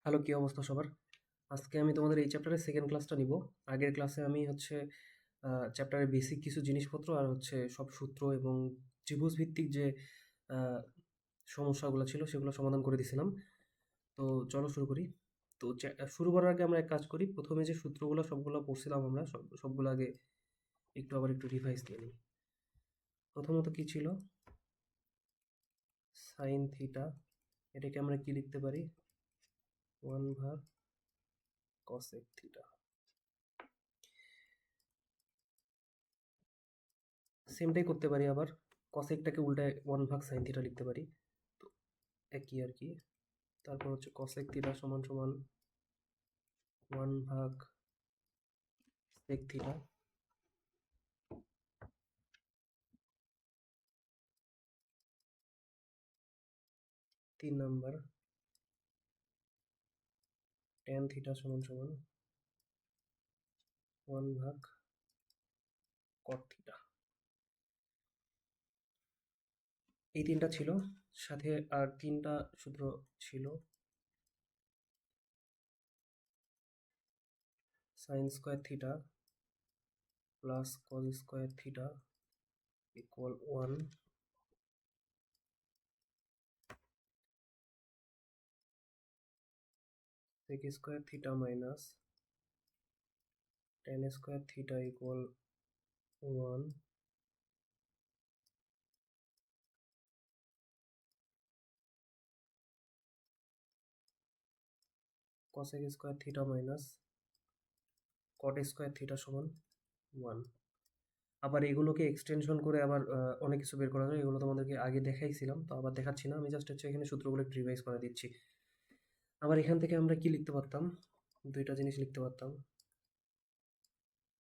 Hello, কি অবস্থা সবার? আজকে আমি তোমাদের এই চ্যাপ্টারের সেকেন্ড ক্লাসটা নিব। আগের ক্লাসে আমি চ্যাপ্টারের বেসিক কিছু জিনিসপত্র আর সব সূত্র এবং ত্রিভুজ ভিত্তিক যে আহ, সমস্যাগুলো ছিল সেগুলো সমাধান করে দিছিলাম। তো চলো শুরু করি। তো শুরু করার আগে আমরা এক কাজ করি, প্রথমে যে সূত্রগুলো সবগুলো পড়ছিলাম আমরা সবগুলো আগে একটু রিভাইজ দিয়ে নিই। প্রথমত কি ছিল? সাইন থিটা, এটাকে আমরা কি লিখতে পারি? 1/, কসেক থিটা। সেমটাই করতে পারি, আবার কসেকটাকে উল্টায় 1/, সাইন থিটা লিখতে পারি। তো একই আর কি। তারপর কসেক থিটা সমান সমান 1/, sec theta. 3 number, tan theta সমান সমান 1/, কট থিটা। এই তিনটা ছিল, সাথে আর তিনটা সূত্র ছিল। Sine square theta plus cos square theta equal 1, sec square theta minus tan square theta equal 1, cosec square theta minus cot square theta সমান 1। আবার এগুলোকে এক্সটেনশন করে আবার অনেক কিছু বের করা যায়, এগুলো তোমাদেরকে আগে দেখাইছিলাম, তো আবার দেখাচ্ছি না, আমি জাস্ট এখানে সূত্রগুলো একটু রিভাইজ করে দিচ্ছি। আবার এখান থেকে আমরা কি লিখতে পারতাম? দুইটা জিনিস লিখতে পারতাম।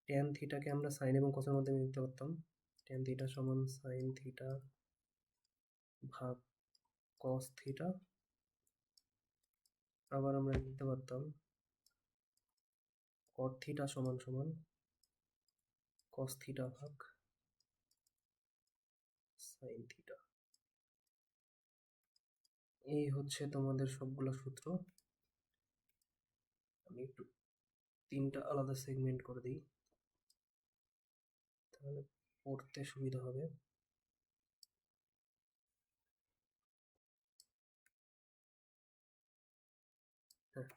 ট্যান থিটাকে আমরা সাইন এবং কসের মাধ্যমে লিখতে পারতাম। ট্যান থিটা সমান সাইন থিটা ভাগ কস থিটা। আবার আমরা লিখতে পারতাম কট থিটা সমান সমান কস থিটা ভাগ সাইন থিটা। এই হচ্ছে তোমাদের সবগুলো সূত্র। আমি একটু তিনটা আলাদা সেগমেন্ট করে দিই, তাহলে পড়তে সুবিধা হবে। হ্যাঁ,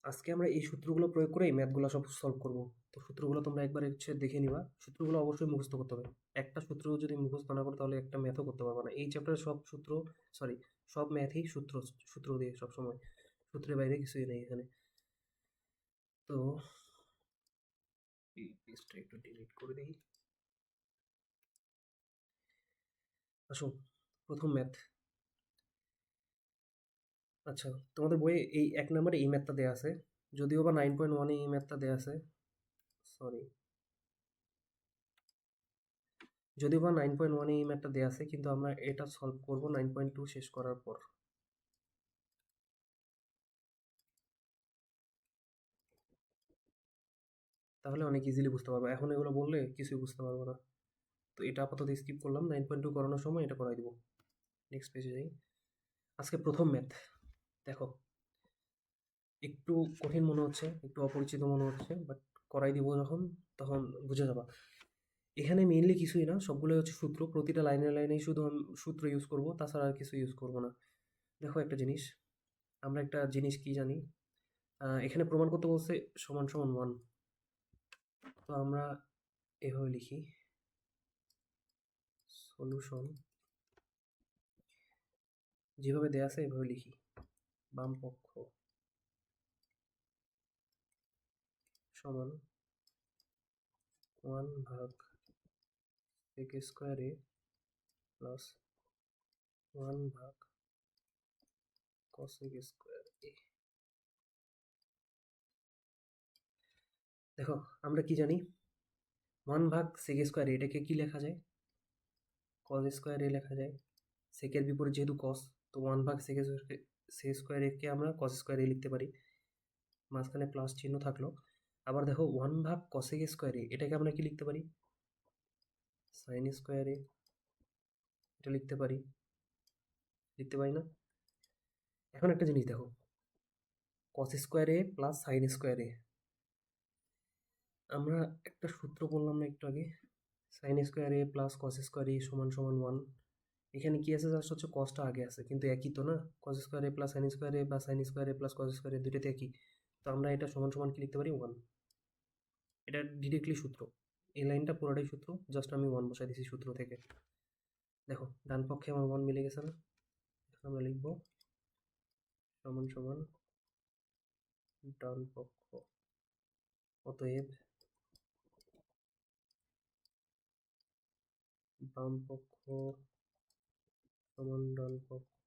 আজকে আমরা এই সূত্রগুলো প্রয়োগ করে এই ম্যাথগুলো সব সলভ করব। তো সূত্রগুলো তোমরা একবার দেখে নিবা। সূত্রগুলো অবশ্যই মুখস্থ করতে হবে। একটা সূত্র যদি মুখস্থ না করো তাহলে একটা ম্যাথও করতে পারবে না। এই চ্যাপ্টারের সব ম্যাথই সূত্র দিয়ে সবসময়, সূত্রের বাইরে কিছুই নেই এখানে। তো এই পেজটা একটু ডিলিট করে দিই। আসো, প্রথম ম্যাথ। আচ্ছা, তোমাদের বইয়ে এই 1 নম্বরে এই ম্যাথটা দেওয়া আছে, যদিও বা 9.1-এ এই ম্যাথটা দেওয়া আছে। সরি, যদিও বা 9.1-এ এই ম্যাথটা দেওয়া আছে, কিন্তু আমরা এটা সলভ করব 9.2 শেষ করার পর। তাহলে অনেক ইজিলি বুঝতে পারবো, এখন এগুলো বললে কিছুই বুঝতে পারবো না। তো এটা আপাতত স্কিপ করলাম, 9.2 করানোর সময় এটা করাই দিব। নেক্সট পেজে যাই। আজকে প্রথম ম্যাথ। দেখো, একটু কঠিন মনে হচ্ছে, একটু অপরিচিত মনে হচ্ছে, বাট করাই দিব যখন, তখন বুঝে যাবা। এখানে মেইনলি কিছুই না, সবগুলোই হচ্ছে সূত্র। প্রতিটা লাইনে লাইনেই শুধু আমি সূত্র ইউজ করব, তাছাড়া আর কিছু ইউজ করব না। দেখো একটা জিনিস, আমরা একটা জিনিস কি জানি, এখানে প্রমাণ করতে বলছে সমান সমান 1। তো আমরা এভাবে লিখি, সলিউশন যেভাবে দেয়া আছে এভাবে লিখি। বাম পক্ষ সমান 1/, সেক স্কোয়ার এ প্লাস 1/, কসেক স্কোয়ার এ। দেখো, আমরা কি জানি? 1/, সেক স্কোয়ার এ, এটাকে কি লেখা যায়? কস স্কোয়ার এ লেখা যায়। সেকের বিপরীত যেহেতু কস, তো 1/, সেক স্কোয়ার একে আমরা কস স্কোয়ার এ লিখতে পারি। মাঝখানে প্লাস চিহ্ন থাকলো। আবার দেখো 1/, কসেক স্কোয়ার এ, এটাকে আমরা কি লিখতে পারি? সাইন স্কোয়ার এ। এটা লিখতে পারি না? এখন একটা জিনিস দেখো, কস স্কোয়ার এ প্লাস সাইন স্কোয়ার এ। আমরা একটা সূত্র বললাম না একটু আগে, সাইন স্কোয়ার এ প্লাস কস স্কোয়ার এ সমান সমান 1। এখানে কি আছে, জাস্ট হচ্ছে কসটা আগে আছে, কিন্তু একই তো না, কস স্কোয়ার এ প্লাস সাইন স্কোয়ার এ বা সাইন স্কোয়ার এ প্লাস কস স্কোয়ার এ দুটোতে একই। তো আমরা এটা সমান সমান কি লিখতে পারি, 1। এটা ডিরেক্টলি সূত্র, এই লাইনটা পুরোটাই সূত্র, জাস্ট আমি 1 বসাই দিছি সূত্র থেকে। দেখো ডান পক্ষে আমার 1 মিলে গেছে না, এখন আমরা লিখবো সমান সমান ডান পক্ষ, অতএব বাম পক্ষ সমান ডান পক্ষ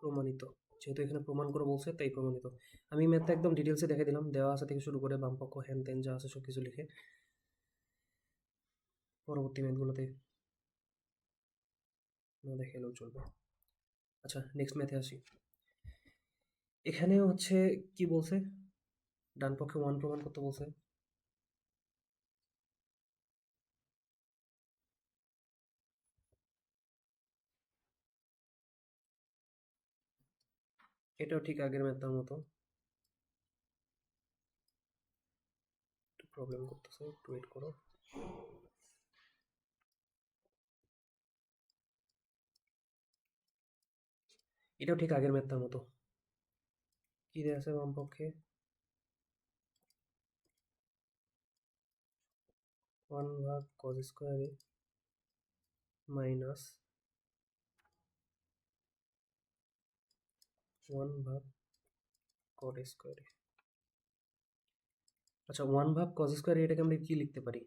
প্রমাণিত। যেহেতু এখানে প্রমাণ করে বলছে তাই প্রমাণিত। আমি ম্যাথটা একদম ডিটেলসে দেখে দিলাম, দেওয়া আছে থেকে শুরু করে বাম পক্ষ হ্যান ত্যান যা আছে সব কিছু লিখে, পরবর্তী ম্যাথগুলোতে না দেখালেও চলবে। আচ্ছা নেক্সট ম্যাথে আসি। এখানে হচ্ছে কি বলছে, ডান পক্ষে 1 প্রমাণ করতে বলছে। এটাও ঠিক আগের ম্যাথটার মতো, একটু প্রবলেম করতেছে, একটু ওয়েট করো। এটাও ঠিক আগের ম্যাথটার মতো। কি দেওয়া আছে বাম পক্ষে, 1 ভাগ কস স্কোয়ারে মাইনাস 1 ভাগ কট স্কোয়ারে। আচ্ছা 1 ভাগ কস স্কোয়ারে এটাকে আমরা কি লিখতে পারি,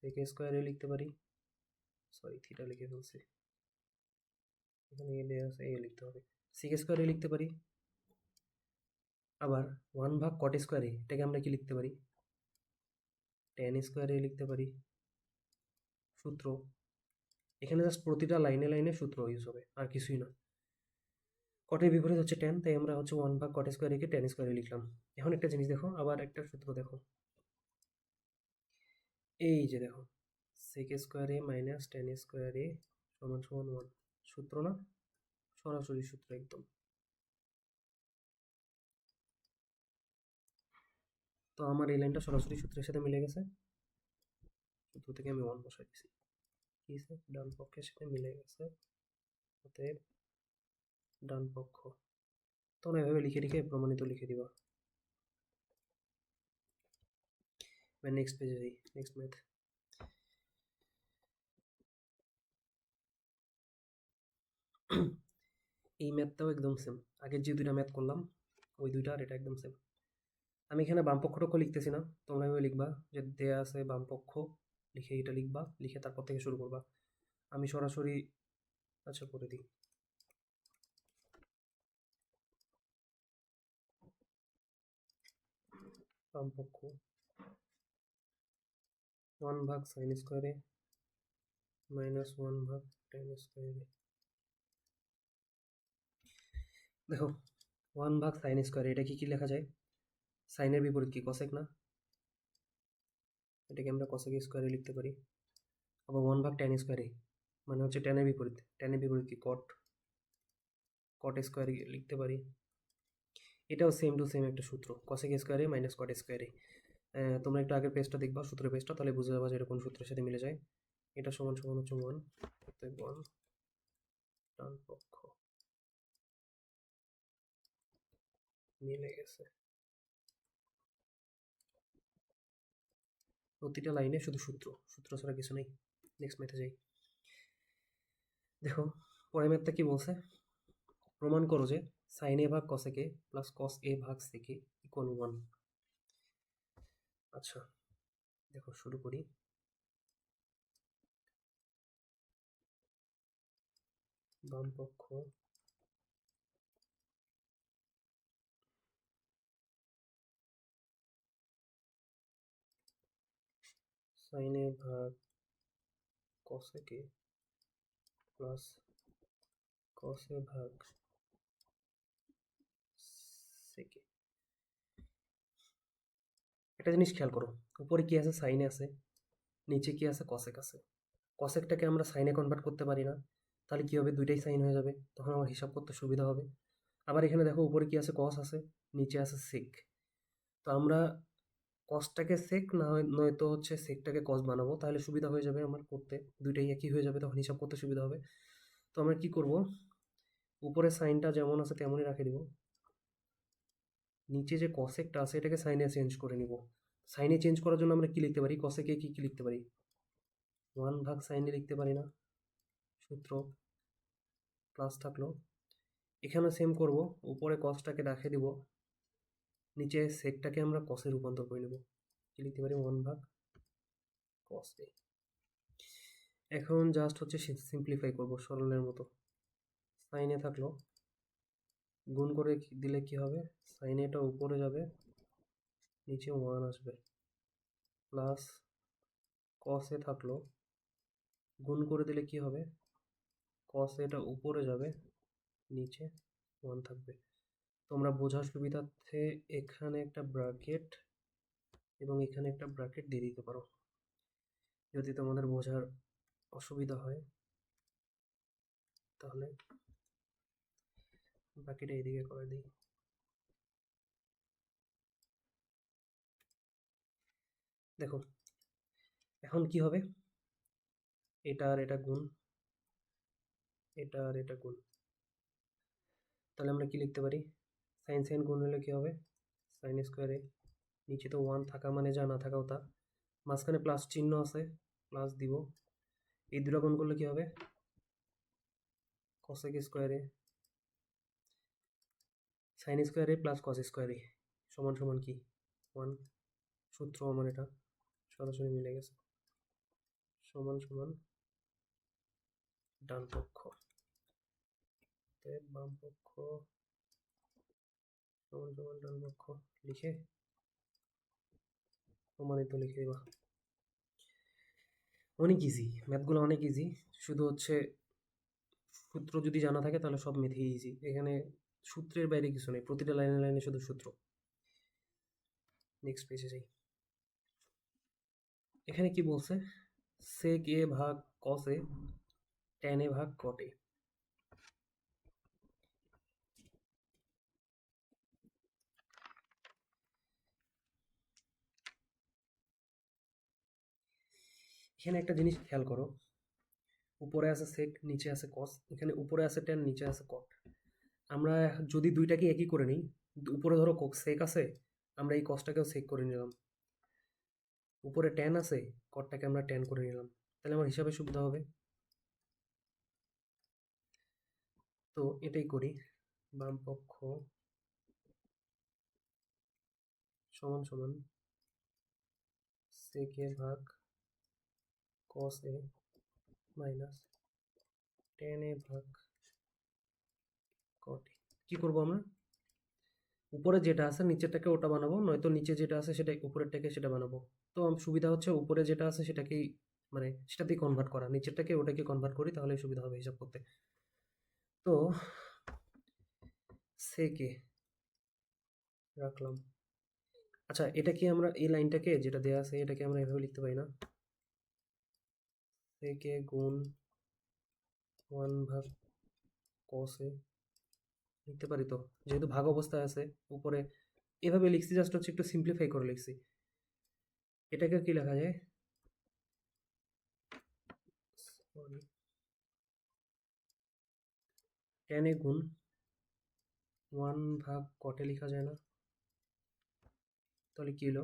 সেক স্কোয়ারে লিখতে পারি, সরি থিটা লিখে ফেলছি, এখানে এ দেওয়া আছে, এ লিখতে হবে, সেক স্কোয়ারে লিখতে পারি। আবার 1 ভাগ কট স্কোয়ারে এটাকে আমরা কি লিখতে পারি, ট্যান স্কোয়ারে লিখতে পারি। সূত্র এখানে জাস্ট প্রতিটা লাইনে লাইনে সূত্র ইউজ হবে, আর কিছুই না। কটের বিপরীত হচ্ছে ট্যান, তাই আমরা হচ্ছে 1 ভাগ কট স্কোয়ারে কে ট্যান স্কোয়ারে লিখলাম। এখন একটা জিনিস দেখো, আবার একটা সূত্র দেখো, এই যে দেখো সেক স্কোয়ারে মাইনাস ট্যান স্কোয়ারে সমান সমান 1, সূত্র না, সরাসরি সূত্র একদম। তো আমার এই লাইনটা সরাসরি সূত্রের সাথে মিলে গেছে, সূত্র থেকে আমি 1 বসাই দিছি, কি আছে ডান পক্ষের সাথে মিলে গেছে, অতএব ডান পক্ষ। তখন এভাবে লিখে লিখে প্রমাণিত লিখে দিবা। নেক্সট পেজে যাই, নেক্সট ম্যাথ। এই ম্যাথটাও একদম সেম, আগের যে দুইটা ম্যাথ করলাম ওই দুইটা আর এটা একদম সেম। আমি এখানে বাম পক্ষটুকু লিখতেছি না, তোমরা এভাবে লিখবা যে দেয়া আছে বাম পক্ষ, লিখে এটা লিখবা, লিখে তারপর থেকে শুরু করবা। আমি সরাসরি আচ্ছা করে দিই, বাম পক্ষ 1 ভাগ সাইন স্কোয়ারে মাইনাস 1 ভাগ ট্যান স্কোয়ারে। দেখো 1 ভাগ সাইন স্কোয়ারে এটা কি কি লেখা যায়, সাইনের বিপরীত কি কসেক না, এটাকে আমরা কসেক স্কোয়ারে লিখতে পারি। আবার 1 ভাগ ট্যান স্কোয়ারে মানে হচ্ছে ট্যানের বিপরীত, ট্যানের বিপরীত কি কট, কট স্কোয়ারে লিখতে পারি। এটাও সেম টু সেম একটা সূত্র, কসেক স্কোয়ারে মাইনাস কট স্কোয়ারে। তোমরা একটু আগের পেজটা দেখবা, সূত্রের পেজটা, তাহলে বুঝে যাবা যে এটা কোন সূত্রের সাথে মিলে যায়। এটা সমান সমান হচ্ছে 1, অতএব 1 ডান পক্ষ মিলে গেছে। প্রতিটা লাইনে শুধু সূত্র, সূত্র ছাড়া কিছু নেই। নেক্সট ম্যাথে যাই। দেখো পরের ম্যাথটা কি বলছে, প্রমাণ করো যে সাইন এ ভাগ কসেক এ প্লাস কস এ ভাগ সেক এ ইকুয়াল 1। আচ্ছা দেখো শুরু করি। বাম পক্ষ সাইন এ ভাগ কসেক এ প্লাস কস এ ভাগ সেক এ। একটা জিনিস খেয়াল করো, উপরে কি আছে, সাইনে আছে, নিচে কি আছে, কসেক আছে। কসেকটাকে আমরা সাইনে কনভার্ট করতে পারি না, তাহলে কী হবে, দুইটাই সাইন হয়ে যাবে, তখন আমার হিসাব করতে সুবিধা হবে। আবার এখানে দেখো উপরে কি আছে, কস আছে, নিচে আছে সেক। তো আমরা কসটাকে সেক নয়তো হচ্ছে সেকটাকে কস বানাবো, তাহলে সুবিধা হয়ে যাবে আমার করতে, দুইটাই একই হয়ে যাবে, তখন হিসাব করতে সুবিধা হবে। তো আমরা কি করব, উপরে সাইনটা যেমন আছে তেমনই রাখে দিব, নিচে যে কসেকটা আছে এটাকে সাইনে চেঞ্জ করে নিব। সাইনে চেঞ্জ করার জন্য আমরা কি লিখতে পারি, কসেকে কি লিখতে পারি, 1 ভাগ সাইনে লিখতে পারি না, সূত্র প্লাস থাকলো। এখানে সেম করব, উপরে কসটাকে রেখে দিব, নিচে সেকটাকে আমরা কসে রূপান্তর করে নেব, কি লিখতে পারি, 1 ভাগ কস এ। এখন জাস্ট হচ্ছে সিম্পলিফাই করব সরলের মতো, সাইনে থাকলো, গুণ করে দিলে কি হবে, সাইনে এটা উপরে যাবে, নিচে 1 আসবে, প্লাস কসে থাকলো, গুণ করে দিলে কি হবে, কস এটা উপরে যাবে, নিচে 1 থাকবে। তোমরা বোঝার সুবিধার্থে এখানে একটা ব্র্যাকেট এবং এখানে একটা ব্র্যাকেট দিয়ে দিতে পারো, যদি তোমাদের বোঝার অসুবিধা হয় তাহলে ব্র্যাকেটে এদিকে করে দিই। দেখো এখন কি হবে, এটা আর এটা গুণ, এটা আর এটা গুণ, তাহলে আমরা কি লিখতে পারি, সাইন সাইন গুণ হলে কি হবে, সাইন স্কোয়ারে, নিচে তো 1 থাকা মানে যা, না থাকাও তা, মাঝখানে প্লাস চিহ্ন আছে, প্লাস দিব, এই দুটো গুণ করলে কি হবে, কসেক স্কোয়ারে সাইন স্কোয়ারে প্লাস কস স্কোয়ারে সমান সমান কি 1, সূত্র আমার এটা সরাসরি মিলে গেছে, সমান সমান ডান পক্ষ, বাম পক্ষ সমান সমান ডান পক্ষ লিখে প্রমাণিত লিখে দেবা। অনেক ইজি, ম্যাথগুলো অনেক ইজি, শুধু হচ্ছে সূত্র যদি জানা থাকে তাহলে সব ম্যাথই ইজি, এখানে সূত্রের বাইরে কিছু নেই, প্রতিটা লাইনে লাইনে শুধু সূত্র। নেক্সট পেজে যাই, এখানে কি বলছে, সেক এ ভাগ কস এ, ট্যান এ ভাগ কট এ। এখানে একটা জিনিস খেয়াল করো, উপরে আছে সেক, নিচে আছে কস, এখানে উপরে আছে ট্যান, নিচে আছে কট। আমরা যদি দুইটাকে একই করে নিই, উপরে ধরো সেক আছে, আমরা এই কসটাকেও সেক করে নিলাম, উপরে ট্যান আছে, কটটাকে আমরা ট্যান করে নিলাম, তাহলে আমার হিসাবে সুবিধা হবে। তো এটাই করি, বাম পক্ষ সমান সমান সেক এ ভাগ কস এ মাইনাস ট্যান এ ভাগ কট এ। কি করবো আমরা, উপরে যেটা আছে নিচেরটাকে ওটা বানাবো, নয়তো নিচে যেটা আছে সেটা উপরেরটাকে সেটা বানাবো। তো সুবিধা হচ্ছে উপরে যেটা আছে সেটাকেই মানে সেটাতেই কনভার্ট করা, নিচেরটাকে ওটাকে কনভার্ট করি, তাহলে সুবিধা হবে হিসাব করতে। তো সেকে রাখলাম, আচ্ছা এটা কি আমরা এই লাইনটাকে যেটা দেওয়া আছে এটাকে আমরা এভাবে লিখতে পারি না, সেকে গুণ 1 ভাগ কসে লিখতে পারি তো, যেহেতু ভাগ অবস্থায় আছে উপরে, এভাবে লিখছি, জাস্ট হচ্ছে একটু সিম্পলিফাই করে লিখছি। এটাকে কি লেখা যায়, সরি, ট্যান এ গুণ 1 ভাগ কটে লেখা যায় না, তাহলে কি হলো,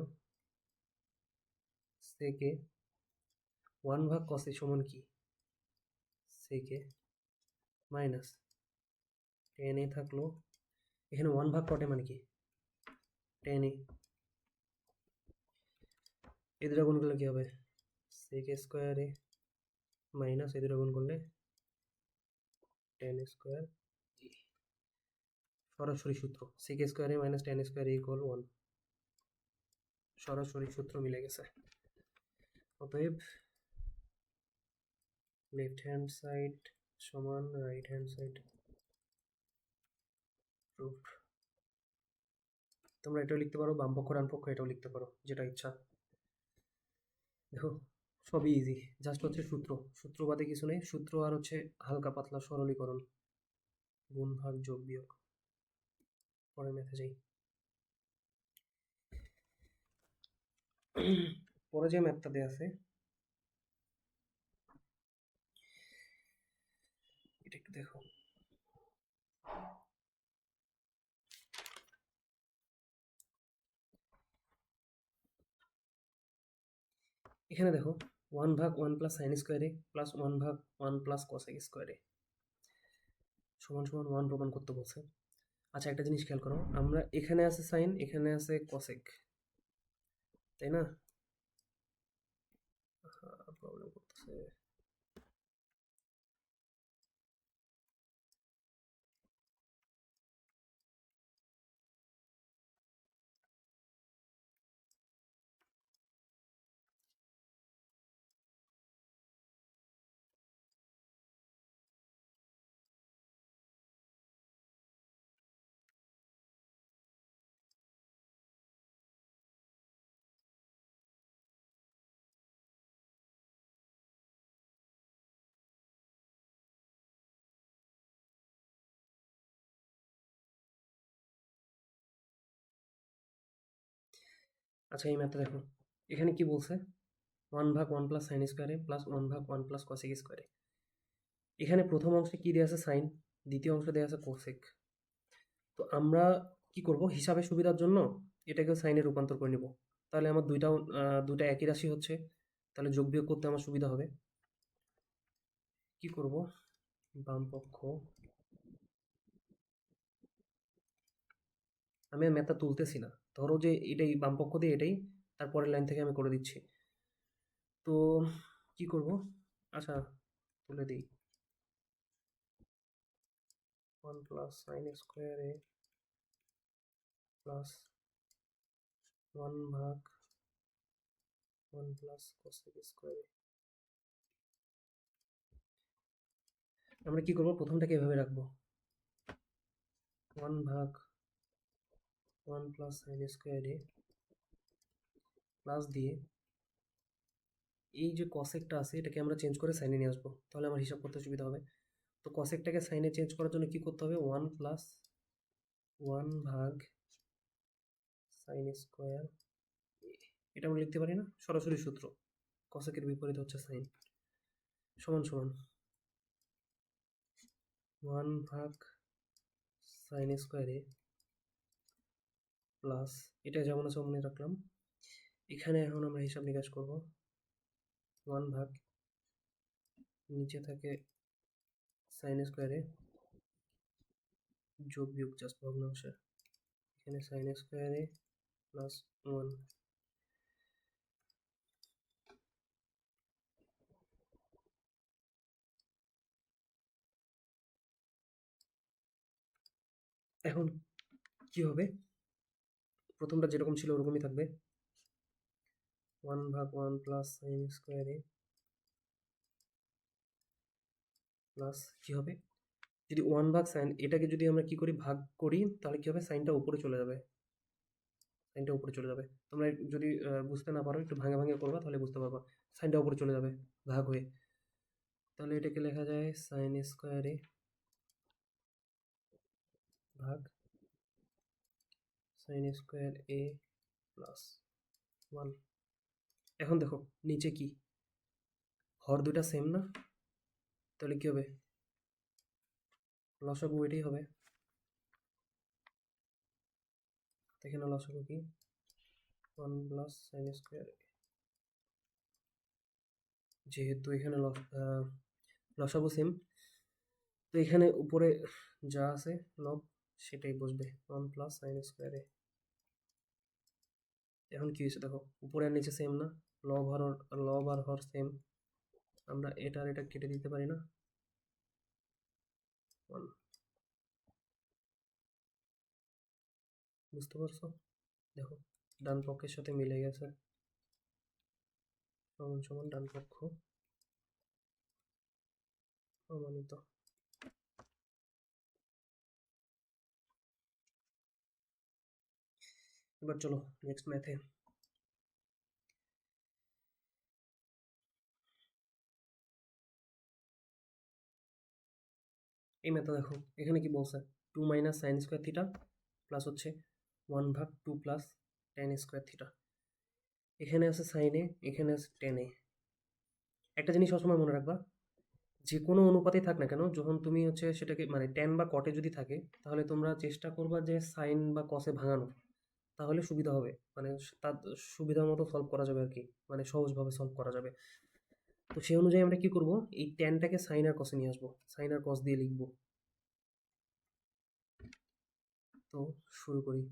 সেকে 1 ভাগ কসে সমান কি, সেকে মাইনাস ট্যান এ থাকলো, এখানে 1 ভাগ কটে মানে কি, ট্যান এ, এই দুটো গুণ করলে কি হবে, সেক স্কোয়ারে মাইনাস এই দুটো গুণ করলে ট্যান স্কোয়ার, সরাসরি সূত্র, সেক স্কোয়ারে মাইনাস ট্যান স্কোয়ার ইকুয়াল 1, সরাসরি সূত্র মিলে গেছে। অতএব লেফট হ্যান্ড সাইড সমান রাইট হ্যান্ড সাইড প্রুফড। তোমরা এটাও লিখতে পারো, বাম পক্ষ ডান পক্ষ এটাও লিখতে পারো, যেটা ইচ্ছা। দেখো সবই ইজি, জাস্ট হচ্ছে সূত্র বাদে কিছু নেই, সূত্র আর হচ্ছে হালকা পাতলা সরলীকরণ, গুণ ভাগ যোগ বিয়োগ। পরের ম্যাথে যাই। পরে যে ম্যাথটা দেয়া আছে এটা একটু দেখো। এখানে দেখো 1 ভাগ 1 প্লাস সাইন স্কোয়ার এ প্লাস 1 ভাগ 1 প্লাস কসেক স্কোয়ার এ সমান সমান 1 প্রমাণ করতে বলছে। আচ্ছা, একটা জিনিস খেয়াল করো, আমরা এখানে আছে সাইন, এখানে আছে কসেক, তাই না? প্রবলেম করতেছে। আচ্ছা, এই ম্যাথটা দেখো, এখানে কি বলছে? 1 ভাগ 1 প্লাস সাইন স্কোয়ার এ প্লাস 1 ভাগ 1 প্লাস কসেক স্কোয়ার এ। এখানে প্রথম অংশে কি দেওয়া আছে? সাইন। দ্বিতীয় অংশে দেওয়া আছে কোসেক। তো আমরা কি করব, হিসাবের সুবিধার জন্য এটাকে সাইনে রূপান্তর করে নিব। তাহলে আমার দুইটা একই রাশি হচ্ছে, তাহলে যোগ বিয়োগ করতে আমার সুবিধা হবে। কি করব, বাম পক্ষ, আমি আর ম্যাথটা তুলতেছি না, ধরো যে এটাই বাম পক্ষ দিয়ে এটাই, তারপরের লাইন থেকে আমি করে দিচ্ছি। তো কি করব, আচ্ছা তুলে দিই। 1 প্লাস সাইন স্কোয়ার এ প্লাস 1 ভাগ 1 প্লাস কোসেক স্কোয়ার এ। আমরা কি করব, প্রথমটাকে এভাবে রাখবো, 1 ভাগ 1 প্লাস সাইন স্কোয়ার এ প্লাস দিয়ে এই যে কসেকটা আছে এটাকে আমরা চেঞ্জ করে সাইনে নিয়ে আসবো, তাহলে আমার হিসাব করতে সুবিধা হবে। তো কসেকটাকে সাইনে চেঞ্জ করার জন্য কি করতে হবে, 1 প্লাস 1 ভাগ সাইন স্কোয়ার, এটা আমরা লিখতে পারি না, সরাসরি সূত্র, কসেকের বিপরীত হচ্ছে সাইন, সমান সমান 1 ভাগ সাইন স্কোয়ারে প্লাস, এটা যেমন আছে অমনি রাখলাম। এখানে এখন আমরা হিসাব নিকাশ করব, 1 ভাগ নিচে থাকে সাইন স্কোয়ারে যোগ বিয়োগ জাস্ট ভগ্নাংশে, এখানে সাইন স্কোয়ারে প্লাস 1। এখন কি হবে, প্রথমটা যেরকম ছিল ওরকমই থাকবে, 1 ভাগ 1 প্লাস সাইন স্কোয়ারে প্লাস কি হবে, যদি 1 ভাগ সাইন, এটাকে যদি আমরা কি করি ভাগ করি, তাহলে কি হবে, সাইনটা উপরে চলে যাবে, সাইনটা উপরে চলে যাবে। তোমরা যদি বুঝতে না পারো একটু ভাঙে ভাঙে করবা, তাহলে বুঝতে পারবা। সাইনটা উপরে চলে যাবে ভাগ হয়ে, তাহলে এটাকে লেখা যায় সাইন স্কোয়ারে ভাগ সাইন স্কোয়ার এ প্লাস 1। এখন দেখো নিচে কি, হর দুটা সেম না, তাহলে কি হবে, লসাগু এটাই হবে। এখানে লসাগু কি, 1 প্লাস সাইন স্কোয়ার, যেহেতু এখানে লসাগু সেম, তো এখানে উপরে যা আছে লব সেটাই বসবে, 1 প্লাস সাইন স্কোয়ারে। এখন কি হয়েছে দেখো, উপরে আর নিচে সেম না, লব আর হর সেম, আমরা এটা আর এটা কেটে দিতে পারি না, 1। বুঝতে পারছো? দেখো ডান পক্ষের সাথে মিলে গেছে, সমান সমান ডান পক্ষ প্রমাণিত। এবার চলো নেক্সট ম্যাথে। এই ম্যাথটা দেখো, এখানে কি বলছে, 2 minus sine square theta plus হচ্ছে 1/2 প্লাস টেন স্কোয়ার থিটা। এখানে আছে সাইনে, এখানে আছে টেনে। একটা জিনিস সবসময় মনে রাখবা, যে কোনো অনুপাতেই থাক না কেন, যখন তুমি হচ্ছে সেটাকে মানে টেন বা কটে যদি থাকে, তাহলে তোমরা চেষ্টা করবা যে সাইন বা কসে ভাঙানো, তাহলে সুবিধা হবে, মানে তার সুবিধা মতো সলভ করা যাবে আর কি, মানে সহজভাবে সলভ করা যাবে। তো সেই অনুযায়ী আমরা কি করব, এই টেনটাকে সাইন আর কসে নিয়ে আসবো, সাইন আর কস দিয়ে লিখবো। তো শুরু করি,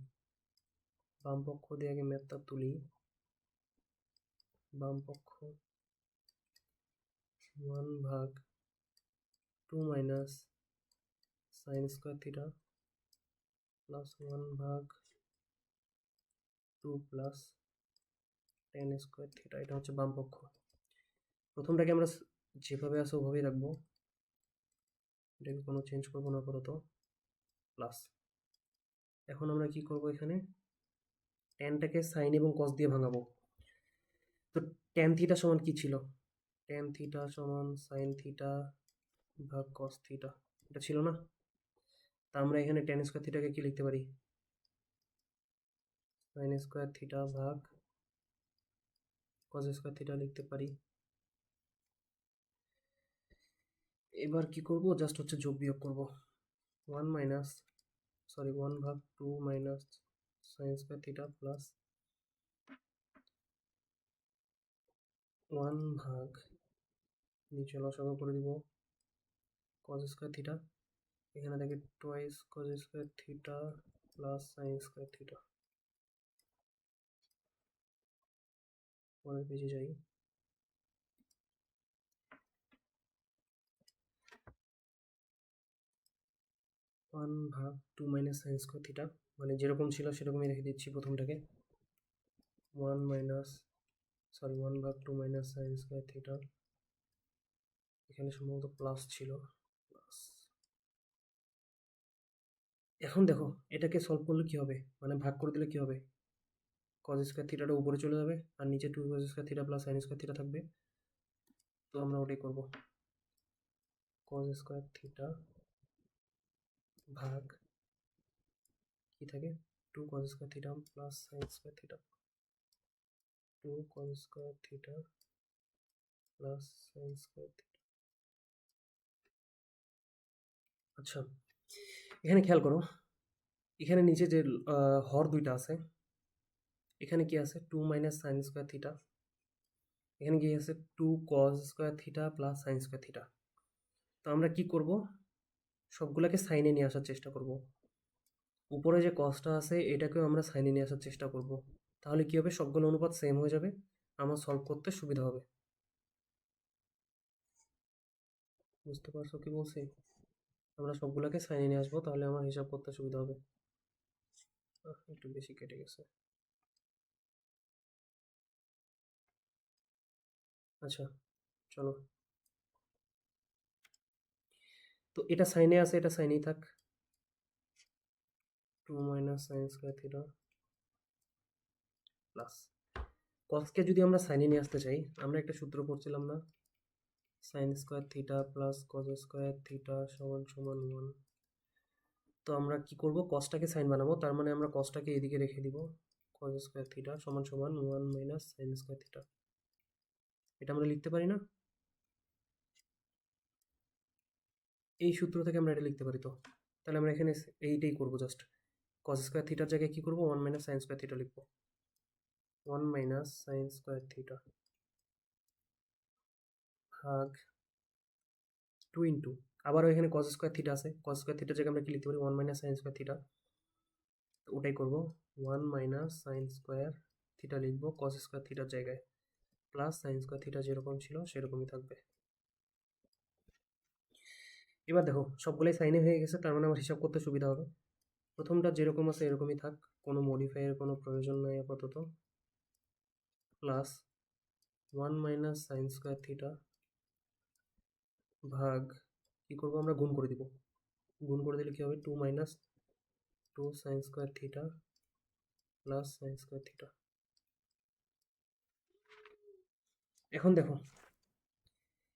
বাম পক্ষ দিয়ে আগে ম্যাথটা তুলি। বাম পক্ষ 1/2 minus sine square theta plus 1/2 plus tan square theta, এটা হচ্ছে বাম পক্ষ। প্রথমটাকে আমরা যেভাবে আছে ওভাবেই রাখবো, এটাকে কোনো চেঞ্জ করবো না আপাতত, প্লাস। এখন আমরা কি করব, এখানে টেনটাকে সাইন এবং কস দিয়ে ভাঙাবো। তো টেন থিটা সমান কি ছিল, টেন থিটা সমান সাইন থিটা ভাগ কস থিটা, এটা ছিল না? তা আমরা এখানে টেন স্কোয়ার থিটাকে কি লিখতে পারি, সাইন স্কোয়ার থিটা ভাগ কস স্কোয়ার থিটা লিখতে পারি। এবার কি করব, জাস্ট হচ্ছে যোগ বিয়োগ করব, 1/2 minus sine square theta plus 1/2 নিচে লসাগু করে দিব কস স্কোয়ার থিটা, এখানে দেখে টোয়াইস কস square theta plus sign square theta. পরের পেজে যাই, 1/2 মাইনাস সাইন স্কোয়ার থিটা, মানে যেরকম ছিল সেরকমই রেখে দিচ্ছি প্রথমটাকে, 1/2 মাইনাস সাইন স্কোয়ার থিটা, এখানে সম্ভবত প্লাস ছিল, প্লাস। এখন দেখো এটাকে সলভ করলে কি হবে, মানে ভাগ করে দিলে কি হবে, কজ স্কোয়ার থিটাটা উপরে চলে যাবে আর নিচে 2 cause square theta plus sign square theta থাকবে। তো আমরা ওটাই করব, কজ স্কোয়ার থিটা ভাগ কি থাকে, 2 cause square theta plus sign square theta, 2 cause square theta plus sign square theta. আচ্ছা, এখানে খেয়াল করো, এখানে নিচে যে হর দুইটা আছে, এখানে কি আছে 2 মাইনাস সাইন স্কোয়ার থিটা, এখানে কি আছে 2 cause square theta plus sign square theta. তো আমরা কি করব, সবগুলোকে সাইনে নিয়ে আসার চেষ্টা করব, উপরে যে কসটা আছে এটাকেও আমরা সাইনে নিয়ে আসার চেষ্টা করব, তাহলে কি হবে, সবগুলো অনুপাত সেম হয়ে যাবে, আমার সলভ করতে সুবিধা হবে। বুঝতে পারছো কি বলছি, আমরা সবগুলোকে সাইনে নিয়ে আসবো, তাহলে আমার হিসাব করতে সুবিধা হবে। একটু বেশি কেটে গেছে। আচ্ছা চলো, তো এটা সাইনে আছে, এটা সাইনেই থাক, 2 minus sine square theta plus কসকে যদি আমরা সাইনে নিয়ে আসতে চাই, আমরা একটা সূত্র পড়ছিলাম না, sign square theta plus cos square theta সমান সমান 1। তো আমরা কি করব, কসটাকে সাইন বানাবো, তার মানে আমরা কসটাকে এদিকে রেখে দিব, কজ স্কোয়ার থিটা সমান সমান 1 মাইনাস সাইন স্কোয়ার থিটা, এটা আমরা লিখতে পারি না, এই সূত্র থেকে আমরা এটা লিখতে পারি। তো তাহলে আমরা এখানে এইটাই করবো, জাস্ট কজ স্কোয়ার থিটার জায়গায় কি করবো, 1 মাইনাস সাইন স্কোয়ার থিটা লিখবো, 1 মাইনাস সাইন স্কোয়ার থিটা ভাগ 2 ইন্টু, আবারও এখানে কজ স্কোয়ার থিটা আছে, কজ স্কোয়ার থিটার জায়গায় আমরা কি লিখতে পারি, 1 মাইনাস সাইন স্কোয়ার থিটা, ওটাই করবো, 1 মাইনাস সাইন স্কোয়ার থিটা লিখবো কজ স্কোয়ার থিটার জায়গায়, প্লাস সাইন স্কোয়ার থিটা যেরকম ছিল সেরকমই থাকবে। এবার দেখো সবগুলোই সাইনে হয়ে গেছে, তার মানে আমার হিসাব করতে সুবিধা হবে। প্রথমটা যেরকম আছে এরকমই থাক, কোনো মডিফাইয়ের কোনো প্রয়োজন নাই আপাতত, plus 1 minus sine square theta ভাগ, কি করবো আমরা, গুণ করে দিব, গুণ করে দিলে কি হবে, 2 minus 2 sign square theta plus sign square theta. এখন দেখো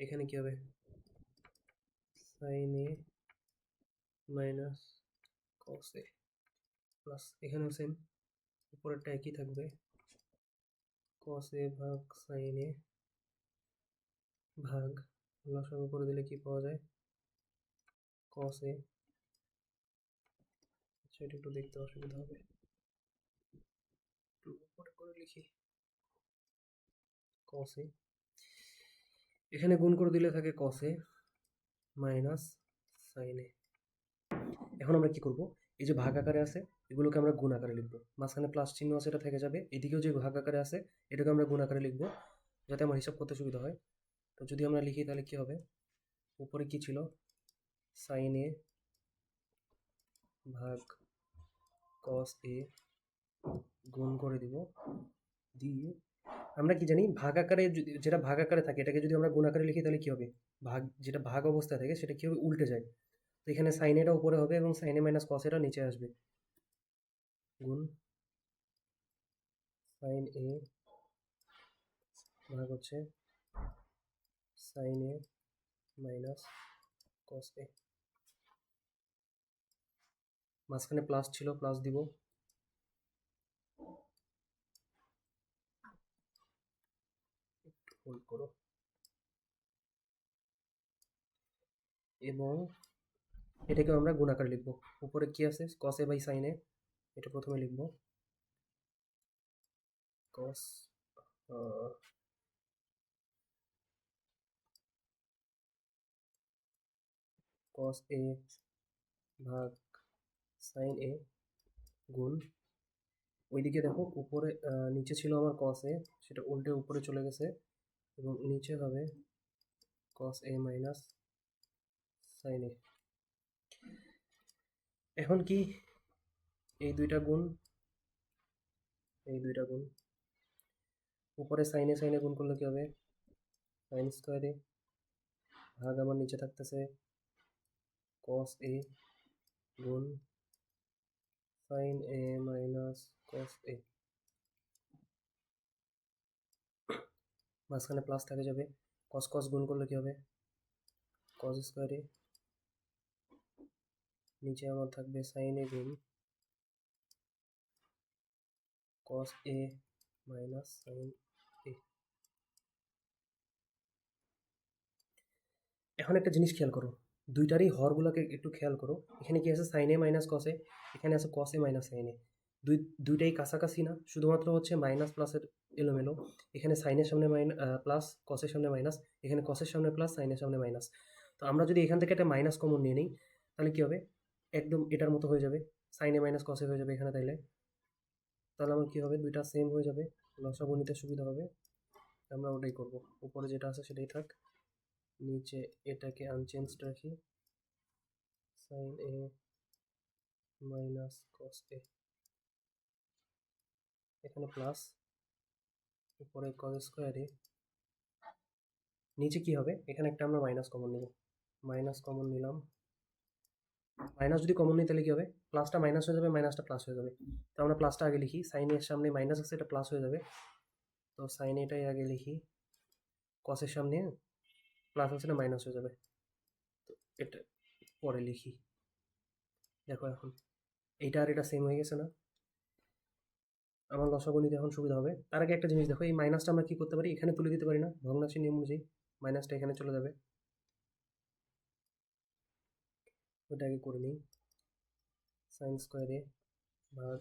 এখানে কি হবে, সাইন এ মাইনাস কস এ প্লাস এখানেও সেম, উপরেরটা একই থাকবে, কস এ ভাগ সাইন এ ভাগ লসাগু করে দিলে কি পাওয়া যায়, কস এ। আচ্ছা এটা একটু দেখতে অসুবিধা হবে, একটু উপরে করে লিখি, কস এ। এখানে গুণ করে দিলে থাকে কস এ মাইনাস সাইন এ। এখন আমরা কি করব, এই যে ভাগ আকারে আছে এগুলোকে আমরা গুণ আকারে লিখবো, মাঝখানে প্লাস চিহ্ন আছে এটা থেকে যাবে, এদিকেও যে ভাগ আকারে আছে এটাকে আমরা গুণ আকারে লিখবো যাতে আমার হিসাব করতে সুবিধা হয়। তো যদি আমরা লিখি তাহলে কি হবে, উপরে কি ছিল, সাইন এ ভাগ কস এ গুণ করে দিব, দিয়ে আমরা কি জানি ভাগ আকারে যেটা ভাগ আকারে থাকে এটাকে যদি আমরা গুণ আকারে লিখি তাহলে কি হবে, ভাগ যেটা ভাগ অবস্থায় থাকে সেটা কি হবে, উল্টে যায়। তো এখানে সাইন এটা উপরে হবে এবং সাইন এ মাইনাস কস এটা নিচে আসবে, গুণ সাইন এ ভাগ হচ্ছে সাইন এ মাইনাস কস এ, মাঝখানে প্লাস ছিল প্লাস দিব, একটু হোল্ড করো, এবং এটাকে আমরা গুণ আকারে লিখবো, উপরে কি আছে কস এ বাই সাইন এ, এটা প্রথমে লিখবো কস কস এ ভাগ সাইন এ গুণ, ওইদিকে দেখো উপরে নিচে ছিল আমার কস এ, সেটা উল্টে উপরে চলে গেছে এবং নিচে হবে কস এ মাইনাস সাইন এ। এখন কি, এই দুইটা গুণ, এই দুইটা গুণ, উপরে সাইনে সাইনে গুণ করলে কি হবে, সাইন স্কোয়ারে ভাগ আমার নিচে থাকতেছে কস এ গুণ সাইন এ মাইনাস কস এ, মাঝখানে প্লাস থাকে যাবে, কস কস গুণ করলে কি হবে, কস স্কোয়ারে, নিচে আমার থাকবে সাইন এ গুণ কস এ মাইনাস সাইন এ। এখন একটা জিনিস খেয়াল করো, দুইটারই হরগুলোকে একটু খেয়াল করো, এখানে কি আছে সাইন এ মাইনাস কস এ, এখানে আছে কস এ মাইনাস সাইন এ, দুইটাই কাছাকাছি না, শুধুমাত্র হচ্ছে মাইনাস প্লাসের এলোমেলো, এখানে সাইনের সামনে প্লাস, কসের সামনে মাইনাস, এখানে কসের সামনে প্লাস, সাইনের সামনে মাইনাস। তো আমরা যদি এখান থেকে একটা মাইনাস কমন নিয়ে নিই তাহলে কি হবে, একদম এটার মতো হয়ে যাবে, সাইনে মাইনাস কসে হয়ে যাবে এখানে, তাইলে তাহলে আমার কি হবে, দুইটা সেম হয়ে যাবে, লসাগু নিতে সুবিধা হবে, আমরা ওটাই করব, উপরে যেটা আছে সেটাই থাক, নিচে এটাকে আনচেঞ্জড রাখি, সাইন এ মাইনাস কস এ, এখানে প্লাস, উপরে কস স্কোয়ারে, নিচে কি হবে, এখানে একটা আমরা মাইনাস কমন নেব, মাইনাস কমন নিলাম, মাইনাস যদি কমন নিই তাহলে কি হবে, প্লাসটা মাইনাস হয়ে যাবে মাইনাসটা প্লাস হয়ে যাবে, তো আমরা প্লাসটা আগে লিখি, সাইন এর সামনে মাইনাস আছে এটা প্লাস হয়ে যাবে, তো সাইন এটাই আগে লিখি, কসের সামনে প্লাস আছে না মাইনাস হয়ে যাবে, তো এটা পরে লিখি, দেখো এখন এইটা আর এটা সেম হয়ে গেছে না, আমার লসাগু নিতে এখন সুবিধা হবে। তার আগে একটা জিনিস দেখো, এই মাইনাসটা আমরা কি করতে পারি, এখানে তুলে দিতে পারি না, ভগ্নাংশের নিয়ম অনুযায়ী মাইনাসটা এখানে চলে যাবে, ওটা আগে করে নিই, সাইন স্কোয়ারে ভাগ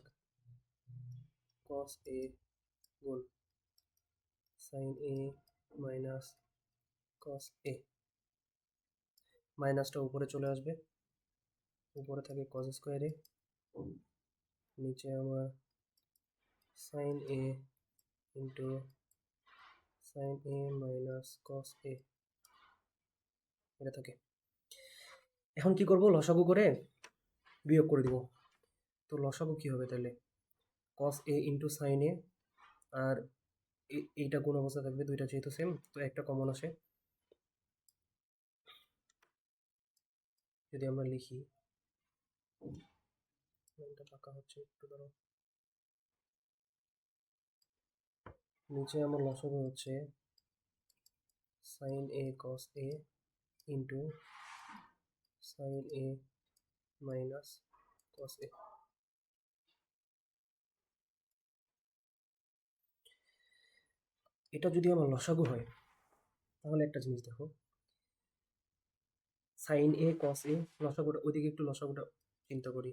কস এ গুণ সাইন এ মাইনাস কস এ, মাইনাসটা উপরে চলে আসবে, উপরে থাকে কস স্কোয়ারে, নিচে আমার সাইন এ ইন্টু সাইন এ মাইনাস কস এ, এটা থাকে। এখন কি করব, লসাগু করে বিয়োগ করে দিব, তো লসাগু কি হবে তাহলে, কস এ ইন্টু সাইন এ, আর এইটা কোন অবস্থা থাকবে, দুইটা যেহেতু সেম তো একটা কমন আসে, যদি আমরা লিখি, লাইনটা পাকা হচ্ছে একটু দাঁড়াও, নিচে আমার লসাগু হচ্ছে সাইন এ কস এ ইন্টু সাইন এ মাইনাস কস এ। এটা যদি আমার লসাগু হয় তাহলে একটা জিনিস দেখো, সাইন এ কস এ লসাগুটা, ওইদিকে একটু লসাগুটা চিন্তা করি।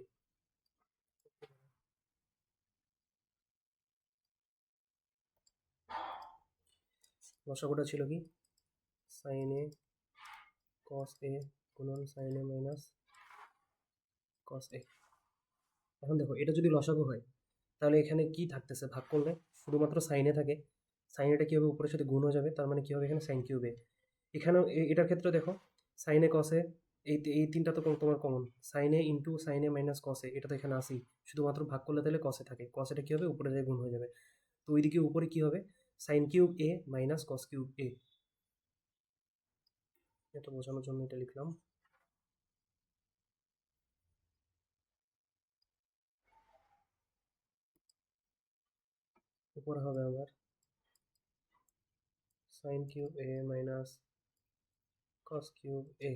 লসাগুটা ছিল কি, সাইন এ কস এ গুণন সাইন এ মাইনাস কস এ। এখন দেখো এটা যদি লসাগু হয় তাহলে এখানে কি থাকতেছে, ভাগ করলে শুধুমাত্র সাইনে থাকে, সাইনেটা কী হবে, উপরের সাথে গুণ হয়ে যাবে, তার মানে কী হবে এখানে সাইন কিউবে। এখানেও এটার ক্ষেত্রে দেখো, সাইনে কসে, এই তিনটা তো তোমার কমন, সাইনে ইন্টু সাইনে মাইনাস কসে, এটা তো এখানে আসি, শুধুমাত্র ভাগ করলে তাহলে কসে থাকে, কসেটা কী হবে, উপরে যায় গুণ হয়ে যাবে। তো ওইদিকে উপরে কী হবে, সাইন কিউব এ মাইনাস কস কিউব এ। এটা বোঝানোর জন্য এটা লিখলাম। উপরে হবে আমার সাইন কিউব এ মাইনাস কস কিউব এ।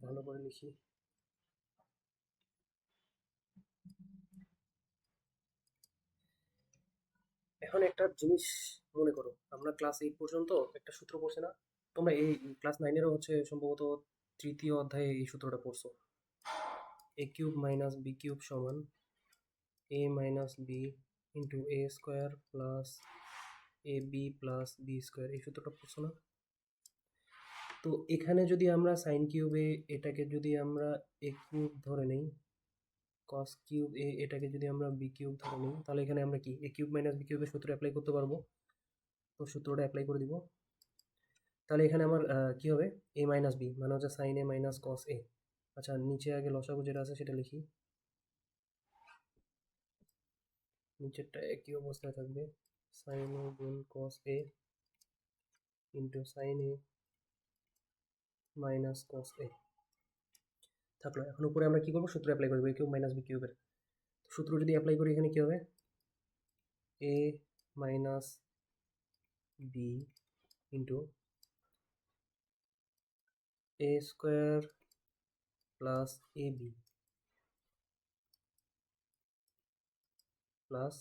ভালো করে লিখি। এখন একটা জিনিস মনে করো, আমরা ক্লাস 8 পর্যন্ত একটা সূত্র পড়ছি না, তোমরা এই ক্লাস 9-এরও হচ্ছে সম্ভবত তৃতীয় অধ্যায়ে এই সূত্রটা পড়ছো, এ কিউব মাইনাস বি কিউব সমান এ minus B into A square plus A B plus B square, এই সূত্রটা পড়ছো না? তো এখানে যদি আমরা সাইন কিউবে এটাকে যদি আমরা এ কিউব ধরে নিই, কস কিউব এ এটাকে যদি আমরা বি কিউব ধরে নিই, তাহলে এখানে আমরা কি এ কিউব মাইনাস বি কিউবের সূত্র অ্যাপ্লাই করতে পারবো। তো সূত্রটা অ্যাপ্লাই করে দিব। তাহলে এখানে আমার কি হবে, এ মাইনাস বি মানে হচ্ছে সাইন এ মাইনাস কস এ। আচ্ছা, নিচে আগে লসাগু যেটা আছে সেটা লিখি। নিচেরটা একই অবস্থায় থাকবে, সাইন এ গুণ কস এ ইন্টু সাইন এ মাইনাস কস এ থাকলো। এখন উপরে আমরা কি করবো, সূত্র অ্যাপ্লাই করবো, এ কিউব মাইনাস বি কিউবের সূত্র যদি অ্যাপ্লাই করি, এখানে কি হবে, এ minus B into A square plus A B plus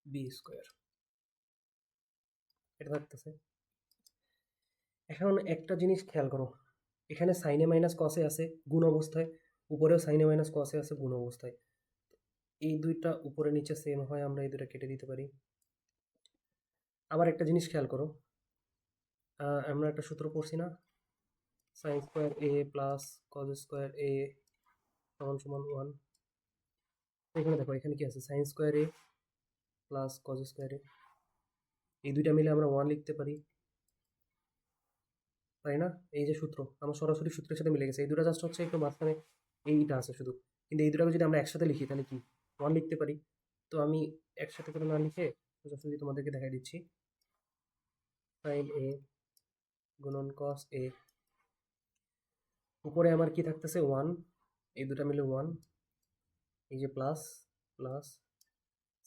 B square, এটা থাকতেছে। এখন একটা জিনিস খেয়াল করো, এখানে সাইনে মাইনাস কসে আছে গুণ অবস্থায়, উপরেও সাইনে মাইনাস কসে আছে গুণ অবস্থায়, এই দুইটা উপরে নিচে সেম হয়, আমরা এই দুইটা কেটে দিতে পারি। আবার একটা জিনিস খেয়াল করো, আমরা একটা সূত্র পড়ছি না, সাইন স্কোয়ার এ প্লাস কজ স্কোয়ার এ সমান সমান 1। এখানে দেখো এখানে কি আছে, সাইন স্কোয়ার এ প্লাস কজ স্কোয়ার এ, এই দুইটা মিলে আমরা 1 লিখতে পারি, তাই না? এই যে সূত্র আমার সরাসরি সূত্রের সাথে মিলে গেছে, এই দুটো জাস্ট হচ্ছে একটু মাঝখানে এইটা আছে শুধু, কিন্তু এই দুটাকে যদি আমরা একসাথে লিখি তাহলে কি 1 লিখতে পারি। তো আমি একসাথে করে না লিখে সোজাসুজি তোমাদেরকে দেখাই দিচ্ছি, সাইন এ গুণন কস এ, উপরে আমার কি থাকতেছে 1, এই দুটা মিলে 1, এই যে প্লাস প্লাস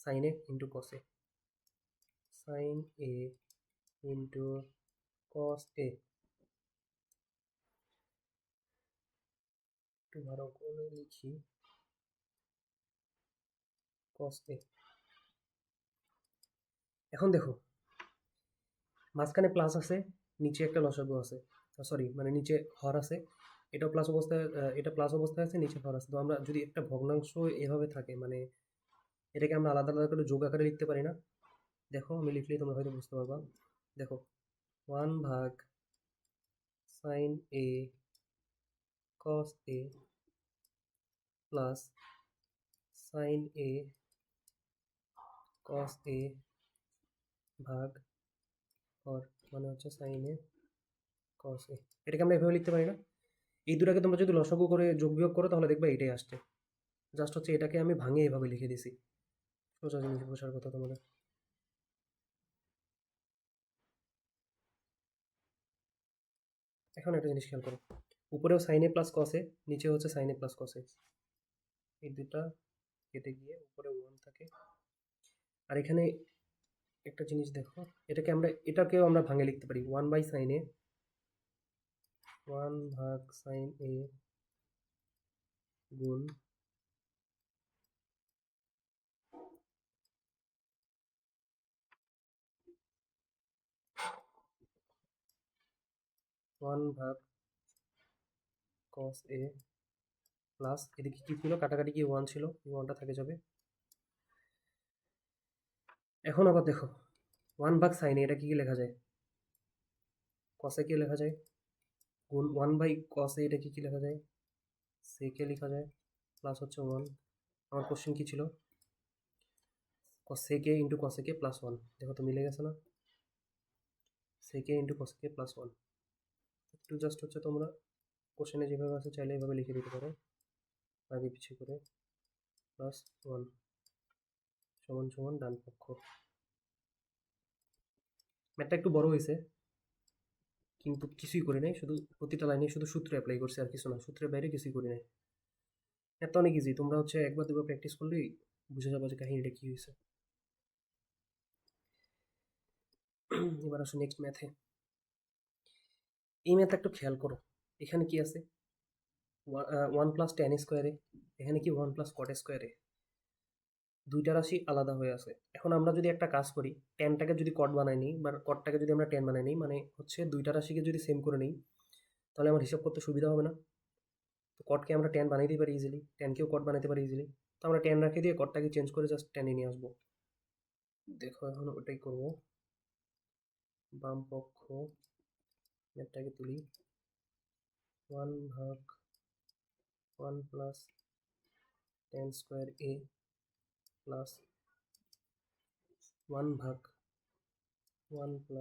সাইন এ ইন্টু কস এ, সাইন এ ইন্টু কস এ, একটু ভালো করে লিখি, কস এ। এখন দেখো মাঝখানে প্লাস আছে, নিচে একটা লসাগু আছে, সরি মানে নিচে হর আছে, এটাও প্লাস অবস্থায়, এটা প্লাস অবস্থায় আছে, নিচে হর আছে। তো আমরা যদি একটা ভগ্নাংশ এভাবে থাকে, মানে এটাকে আমরা আলাদা আলাদা করে যোগ আকারে লিখতে পারি না? দেখো আমি লিখলেই তোমরা হয়তো বুঝতে পারবা। দেখো 1 ভাগ সাইন এ কস এ প্লাস সাইন এ কস এ ভাগ হর মানে হচ্ছে সাইন এ কস এ, এটাকে আমরা এভাবে লিখতে পারি না? এই দুটাকে তোমরা যদি লসাগু করে যোগ বিয়োগ করো তাহলে দেখবে এটাই আসছে, জাস্ট হচ্ছে এটাকে আমি ভাঙে এভাবে লিখে দিছি, সোজা জিনিস বোঝার কথা তোমাদের। এখন একটা জিনিস খেয়াল করো, উপরেও সাইন এ প্লাস কস এ, নিচে হচ্ছে সাইন এ প্লাস কস এ, এই দুটা কেটে গিয়ে উপরে 1 থাকে, আর এখানে একটা জিনিস দেখো, এটাকেও আমরা ভাঙে লিখতে পারি 1/sin a, 1/sin a গুণ 1/cos a প্লাস এদিকে কি ছিল, কাটাকাটি কি 1 ছিল, এই 1টা থেকে যাবে। এখন আবার দেখো 1/sin a, এটা কি লেখা যায়, cos a কে লেখা যায়, গুণ 1/cos a, এটা কি লেখা যায়, sec a লেখা যায়, প্লাস হচ্ছে 1। আমার কোশ্চেন কি ছিল, sec a into cos a plus 1, দেখো তো মিলে গেছে না, sec a into cos a plus 1। একটু জাস্ট হচ্ছে তোমরা কোশ্চেনে যেভাবে আছে চাইলে এভাবে লিখে দিতে পারো, আগে পিছিয়ে করে, প্লাস 1 সমান সমান ডান পক্ষ। ম্যাথটা একটু বড় হয়েছে, কিন্তু কিছুই করি নাই, শুধু প্রতিটা লাইনে শুধু সূত্র অ্যাপ্লাই করছি, আর কিছু না, সূত্রের বাইরে কিছুই করি নাই। ম্যাথটা অনেক ইজি, তোমরা হচ্ছে একবার দুবার প্র্যাকটিস করলেই বুঝে যাবো যে কাহিনীটা কি হয়েছে। এবার আসো নেক্সট ম্যাথে। এই ম্যাথটা একটু খেয়াল করো, এখানে কি আছে, 1 + tan স্কোয়ারে, এখানে কি 1 + cot স্কোয়ারে, দুইটা রাশি আলাদা হয়ে আছে। এখন আমরা যদি একটা কাজ করি, ট্যানটাকে যদি কট বানাই নিই বা কটটাকে যদি আমরা ট্যান বানাই নিই, মানে হচ্ছে দুইটা রাশিকে যদি সেম করে নিই, তাহলে আমার হিসাব করতে সুবিধা হবে না। তো কটকে আমরা ট্যান বানাইতে পারি ইজিলি, ট্যানকেও কট বানাতে পারি ইজিলি। তো আমরা ট্যান রাখে দিয়ে কটটাকে চেঞ্জ করে জাস্ট ট্যানে নিয়ে আসবো। দেখো এখন ওটাই করবো, বাম পক্ষ ম্যাথটাকে তুলি, 1/1 + tan² a plus 1/1 +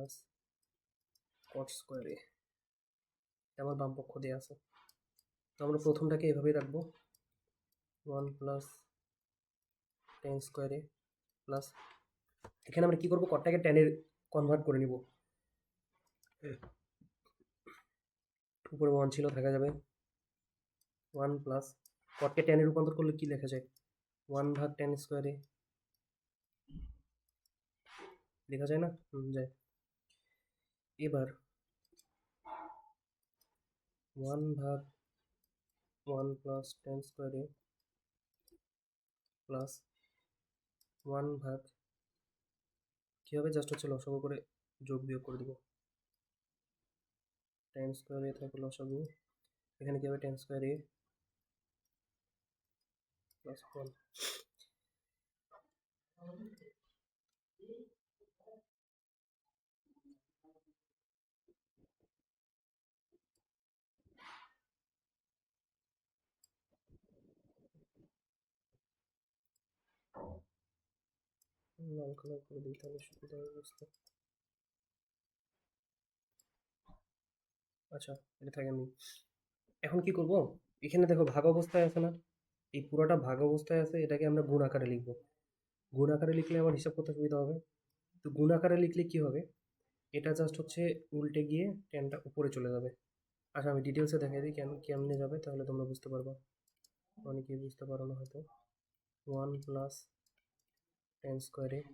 cot² a, আমার বাম পক্ষ দেওয়া আছে। তো আমরা প্রথমটাকে এভাবেই রাখবো, 1 + tan² a প্লাস, এখানে আমরা কি করবো, কটটাকে ট্যানের কনভার্ট করে নিব, উপরে 1 ছিল থাকা যাবে, 1 + কটকে ট্যানে রূপান্তর করলে কি লেখা যায়, 1/tan² a লেখা যায় না, যায়। এবার 1/1 + tan² a প্লাস 1 কি হবে, জাস্ট হচ্ছে লসাগু করে যোগ বিয়োগ করে দিব, tan² a থাকে লসাগু, এখানে কি হবে, tan² a plus 1। Lal colour করে দিই তাহলে সুবিধা হবে বুঝতে। আচ্ছা, এটা থাকে আমি। এখন কি করব, এখানে দেখো ভাগ অবস্থায় আছে না, এই পুরোটা ভাগ অবস্থায় আছে, এটাকে আমরা গুণ আকারে লিখবো। গুণ আকারে লিখলে আমার হিসাব করতে সুবিধা হবে। তো গুণ আকারে লিখলে কি হবে, এটা জাস্ট হচ্ছে উল্টে গিয়ে টেনটা উপরে চলে যাবে। আচ্ছা আমি ডিটেলসে দেখাই দিই কেমনে যাবে, তাহলে তোমরা বুঝতে পারবা, অনেকেই বুঝতে পারো না হয়তো। 1 + tan²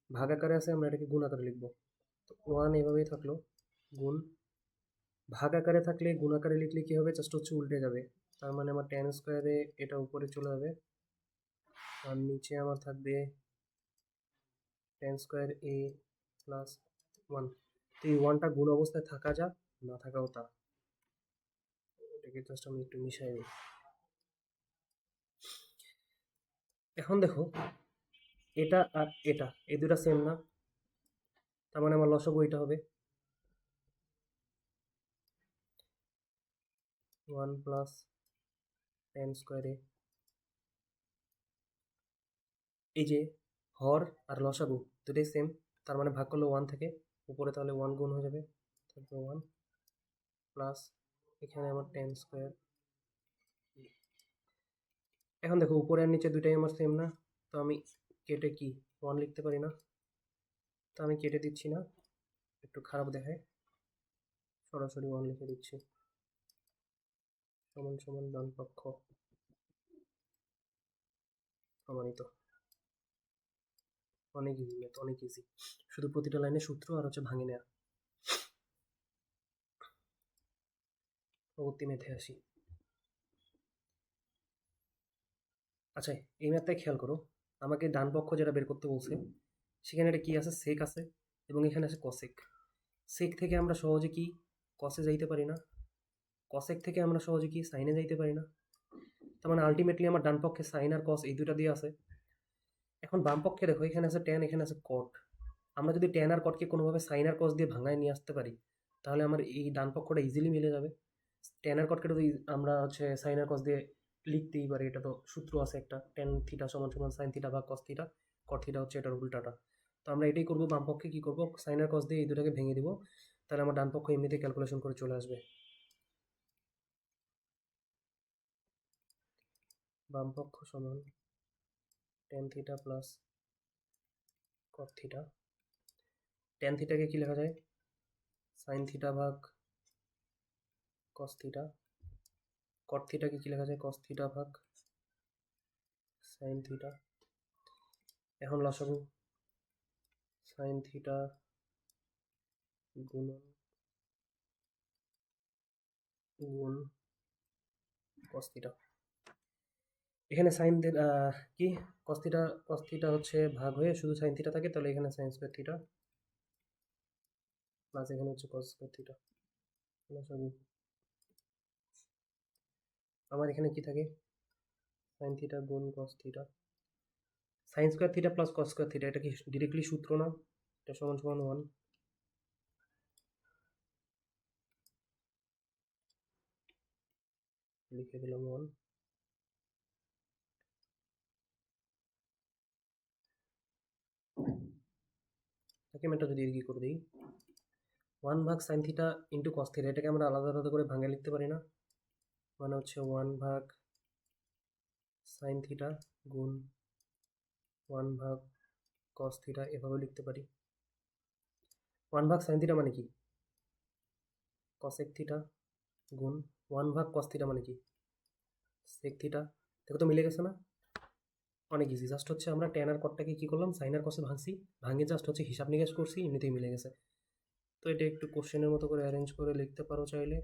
ভাগ আকারে আছে, আমরা এটাকে গুণ আকারে লিখবো। তো 1 এভাবেই থাকলো, গুণ, ভাগ আকারে থাকলে গুণ আকারে লিখলে কি হবে, জাস্ট হচ্ছে উল্টে যাবে। তার মানে আমার tan² এটা উপরে চলে যাবে, আর নিচে আমার থাকবে tan² a প্লাস 1। তো এই 1টা গুণ অবস্থায় থাকা যা, না থাকাও তা। এটাকে জাস্ট আমি একটু মিশাই দিই। এখন দেখো, এটা আর এটা এই দুটা সেম না, তার মানে আমার লসাগু এটা হবে 1 + tan² a। এই যে হর আর লসাগু দুটোই সেম, তার মানে ভাগ করলে 1 থেকে উপরে, তাহলে 1 গুণ হয়ে যাবে, থাকবে 1 প্লাস, এখানে আমার tan²। এখন দেখো উপরে আর নিচে দুটাই আমার সেম না, তো আমি কেটে কি 1 লিখতে পারি না, তো আমি কেটে দিচ্ছি না, একটু খারাপ দেখায়, সরাসরি 1 লিখে দিচ্ছি, সমান সমান ডান পক্ষ প্রমাণিত। অনেক ইজি ম্যাথ, অনেক ইজি। শুধু প্রতিটা লাইনে সূত্র আর হচ্ছে ভাঙে নেওয়া। পরবর্তী ম্যাথে আসি। আচ্ছা, এই ম্যাথটাই খেয়াল করো। আমাকে ডান পক্ষ যেটা বের করতে বলছে, সেখানে একটা কি আছে, সেক আছে, এবং এখানে আছে কসেক। সেক থেকে আমরা সহজে কি কসে যাইতে পারি না, কসেক থেকে আমরা সহজে কি সাইনে যাইতে পারি না। তার মানে আলটিমেটলি আমার ডান পক্ষে সাইন আর কস এই দুটা দিয়ে আছে। এখন বাম পক্ষে দেখো, এখানে আছে ট্যান, এখানে আছে কট। আমরা যদি ট্যান আর কটকে কোনোভাবে সাইন আর কস দিয়ে ভাঙায় নিয়ে আসতে পারি, তাহলে আমার এই ডান পক্ষটা ইজিলি মিলে যাবে। ট্যান আর কটকে তো আমরা হচ্ছে সাইন আর কস দিয়ে লিখতেই পারি, এটা তো সূত্র আছে একটা, ট্যান থিটা সমান সমান সাইন থিটা ভাগ কস থিটা, কট থিটা হচ্ছে এটার উল্টাটা। তো আমরা এটাই করবো, বাম পক্ষে কি করবো, সাইন আর কস দিয়ে এই দুটাকে ভেঙে দিব, তাহলে আমার ডান পক্ষ এমনিতে ক্যালকুলেশন করে চলে আসবে। বাম পক্ষ সমান tan theta plus cot theta. Tan থিটাকে কি লেখা যায়, সাইন থিটা ভাগ কস থিটা। কট থিটাকে কি লেখা যায়, কস থিটা ভাগ সাইন থিটা। এখন লসাগু, সাইন থিটা গুণ গুণ কস থিটা। এখানে সাইন কি কস থিটা হচ্ছে ভাগ হয়ে শুধু সাইন থিটা থাকে, তাহলে এখানে সাইন স্কোয়ার থিটা প্লাস এখানে হচ্ছে কস স্কোয়ার থিটা। লসাগু, আমার এখানে কি থাকে, সাইন থিটা গুণ cos theta. Sign square theta plus cos square theta, এটা কি ডিরেক্টলি সূত্র না, এটা সমান সমান 1। লিখে দিলাম 1। তাকে আমি এটা যদি এদিকে করে দিই, 1 ভাগ sine theta into cos theta, এটাকে আমরা আলাদা আলাদা করে ভাঙে লিখতে পারি না, মানে হচ্ছে 1 ভাগ সাইন থিটা গুণ 1 ভাগ কস থিটা, এভাবে লিখতে পারি। 1 ভাগ সাইন থিটা মানে কি, কসেক থিটা গুণ 1 ভাগ কস থিটা মানে কি, সেক থিটা। দেখো তো মিলে গেছে না, অনেক ইজি। জাস্ট হচ্ছে আমরা ট্যান আর কটটাকে কি করলাম, সাইন আর কসে ভাঙছি, ভাঙে জাস্ট হচ্ছে হিসাব নিকাশ করছি, এমনিতেই মিলে গেছে। তো এটা একটু কোশ্চেনের মতো করে অ্যারেঞ্জ করে লিখতে পারো চাইলে,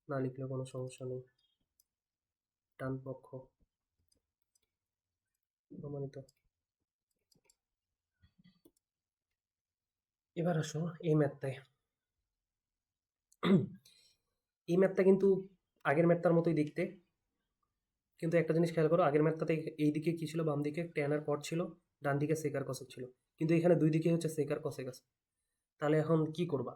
না লিখলে কোনো সমস্যা নেই। ডান পক্ষ প্রমাণিত। এবার আসো এই ম্যাথটায়। এই ম্যাথটা কিন্তু আগের ম্যাথটার মতোই দেখতে, কিন্তু একটা জিনিস খেয়াল করো, আগের ম্যাথটাতে এই দিকে কি ছিল, বাম দিকে ট্যান আর কট ছিল, ডান দিকে সেক আর কসেক ছিল, কিন্তু এখানে দুই দিকে হচ্ছে সেক আর কসেক আছে। তাহলে এখন কি করবা,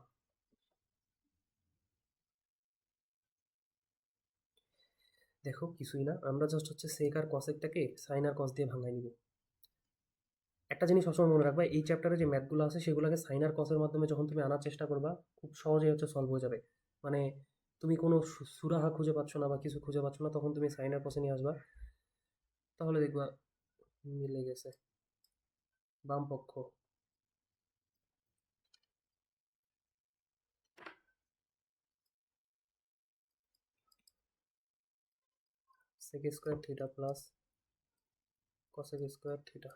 দেখো কিছুই না, আমরা জাস্ট হচ্ছে সেক আর কসেকটাকে সাইন আর কস দিয়ে ভাঙাই নিব। একটা জিনিস সবসময় মনে রাখবা, এই চ্যাপ্টারে যে ম্যাথগুলো আছে সেগুলোকে সাইন আর কসের মাধ্যমে যখন তুমি আনার চেষ্টা করবা, খুব সহজেই হচ্ছে সলভ হয়ে যাবে। মানে তুমি কোনো সুরাহা খুঁজে পাচ্ছ না বা কিছু খুঁজে পাচ্ছ না, তখন তুমি সাইন আর কসে নিয়ে আসবা, তাহলে দেখবা মিলে গেছে। বাম পক্ষ sec square theta plus cosec square theta.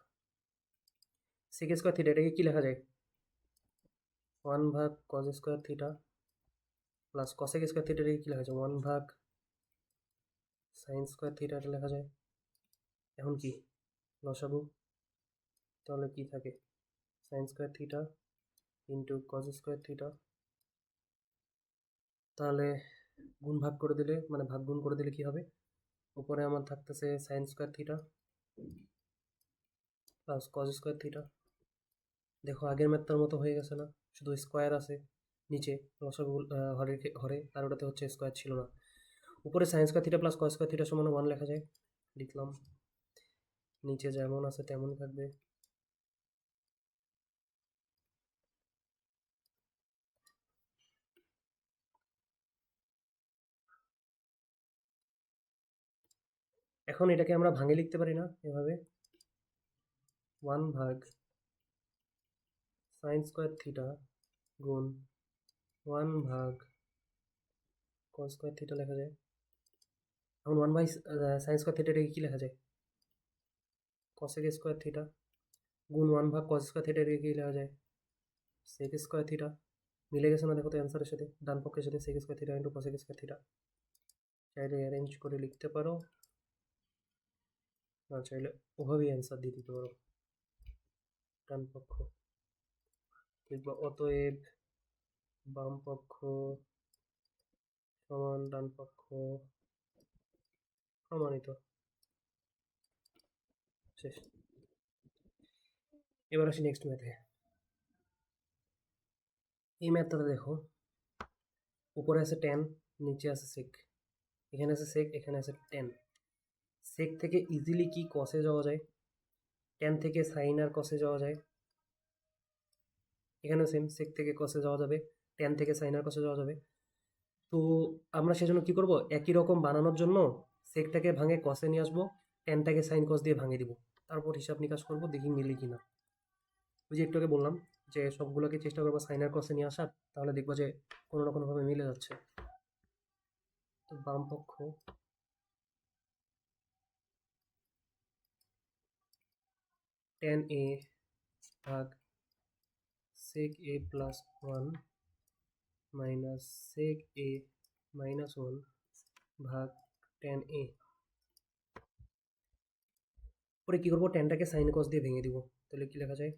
Sec square theta এটাকে কি লেখা যায়, 1 ভাগ cos square theta plus cosec square theta, এটাকে কি লেখা যায়, 1 ভাগ সাইন স্কোয়ার থিটা, এটা লেখা যায়। এখন কি লসাগু, তাহলে কি থাকে, sign square theta into cos square theta. তাহলে গুণ ভাগ করে দিলে, মানে ভাগ গুণ করে দিলে কি হবে, উপরে আমার থাকতেছে sign square theta plus cos square theta. দেখো আগের ম্যাথটার মতো হয়ে গেছে না, শুধু স্কোয়ার আছে নিচে লসাগু হরে হরে, আর ওটাতে হচ্ছে স্কোয়ার ছিল না। উপরে sign square theta plus cos square theta সমান 1 লেখা যায়, লিখলাম। নিচে যেমন আছে তেমন থাকবে। এখন এটাকে আমরা ভাঙে লিখতে পারি না এভাবে, 1 ভাগ সাইন স্কোয়ার থিটা গুণ 1 ভাগ কস স্কোয়ার থিটা লেখা যায়। এখন 1 বাই সাইন স্কোয়ার থিটা, এটাকে কি লেখা যায়, কসেক স্কোয়ার থিটা গুণ 1/cos স্কোয়ার থিটা এটাকে কি লেখা যায় sec স্কোয়ার থিটা। মিলে গেছে না দেখো তো অ্যান্সারের সাথে, ডান পক্ষের সাথে sec square theta into cos square theta. চাইলে অ্যারেঞ্জ করে লিখতে পারো, না চাইলে ওভাবেই অ্যান্সার দিয়ে দিতে পারো। ডান পক্ষ লিখবা অতএব বাম পক্ষ সমান ডান পক্ষ প্রমাণিত। শেষ। এবার আসি নেক্সট ম্যাথে। এই ম্যাথটাতে দেখো উপরে আছে টেন, নিচে আছে সেক, এখানে আছে সেক, এখানে আছে টেন। সেক থেকে ইজিলি কি কসে যাওয়া যায়, টেন থেকে সাইন আর কসে যাওয়া যায়, এখানেও সেম, সেক থেকে কসে যাওয়া যাবে, টেন থেকে সাইন আর কসে যাওয়া যাবে। তো আমরা সেজন্য কি করব, একই রকম বানানোর জন্য সেকটাকে ভাঙে কসে নিয়ে আসবো, টেনটাকে সাইন কস দিয়ে ভাঙে দিব, তারপর হিসাব নিকাশ করবো, দেখি মিলে কিনা। ওই যে একটু আগে বললাম যে সবগুলোকে চেষ্টা করবো সাইন আর কসে নিয়ে আসার, তাহলে দেখবো যে কোনো না কোনোভাবে মিলে যাচ্ছে। তো বাম পক্ষ tan a ভাগ sec a plus one minus sec a minus one ভাগ tan a। পরে কী করবো, টেনটাকে সাইন কস দিয়ে ভেঙে দিব, তাহলে কি লেখা যায়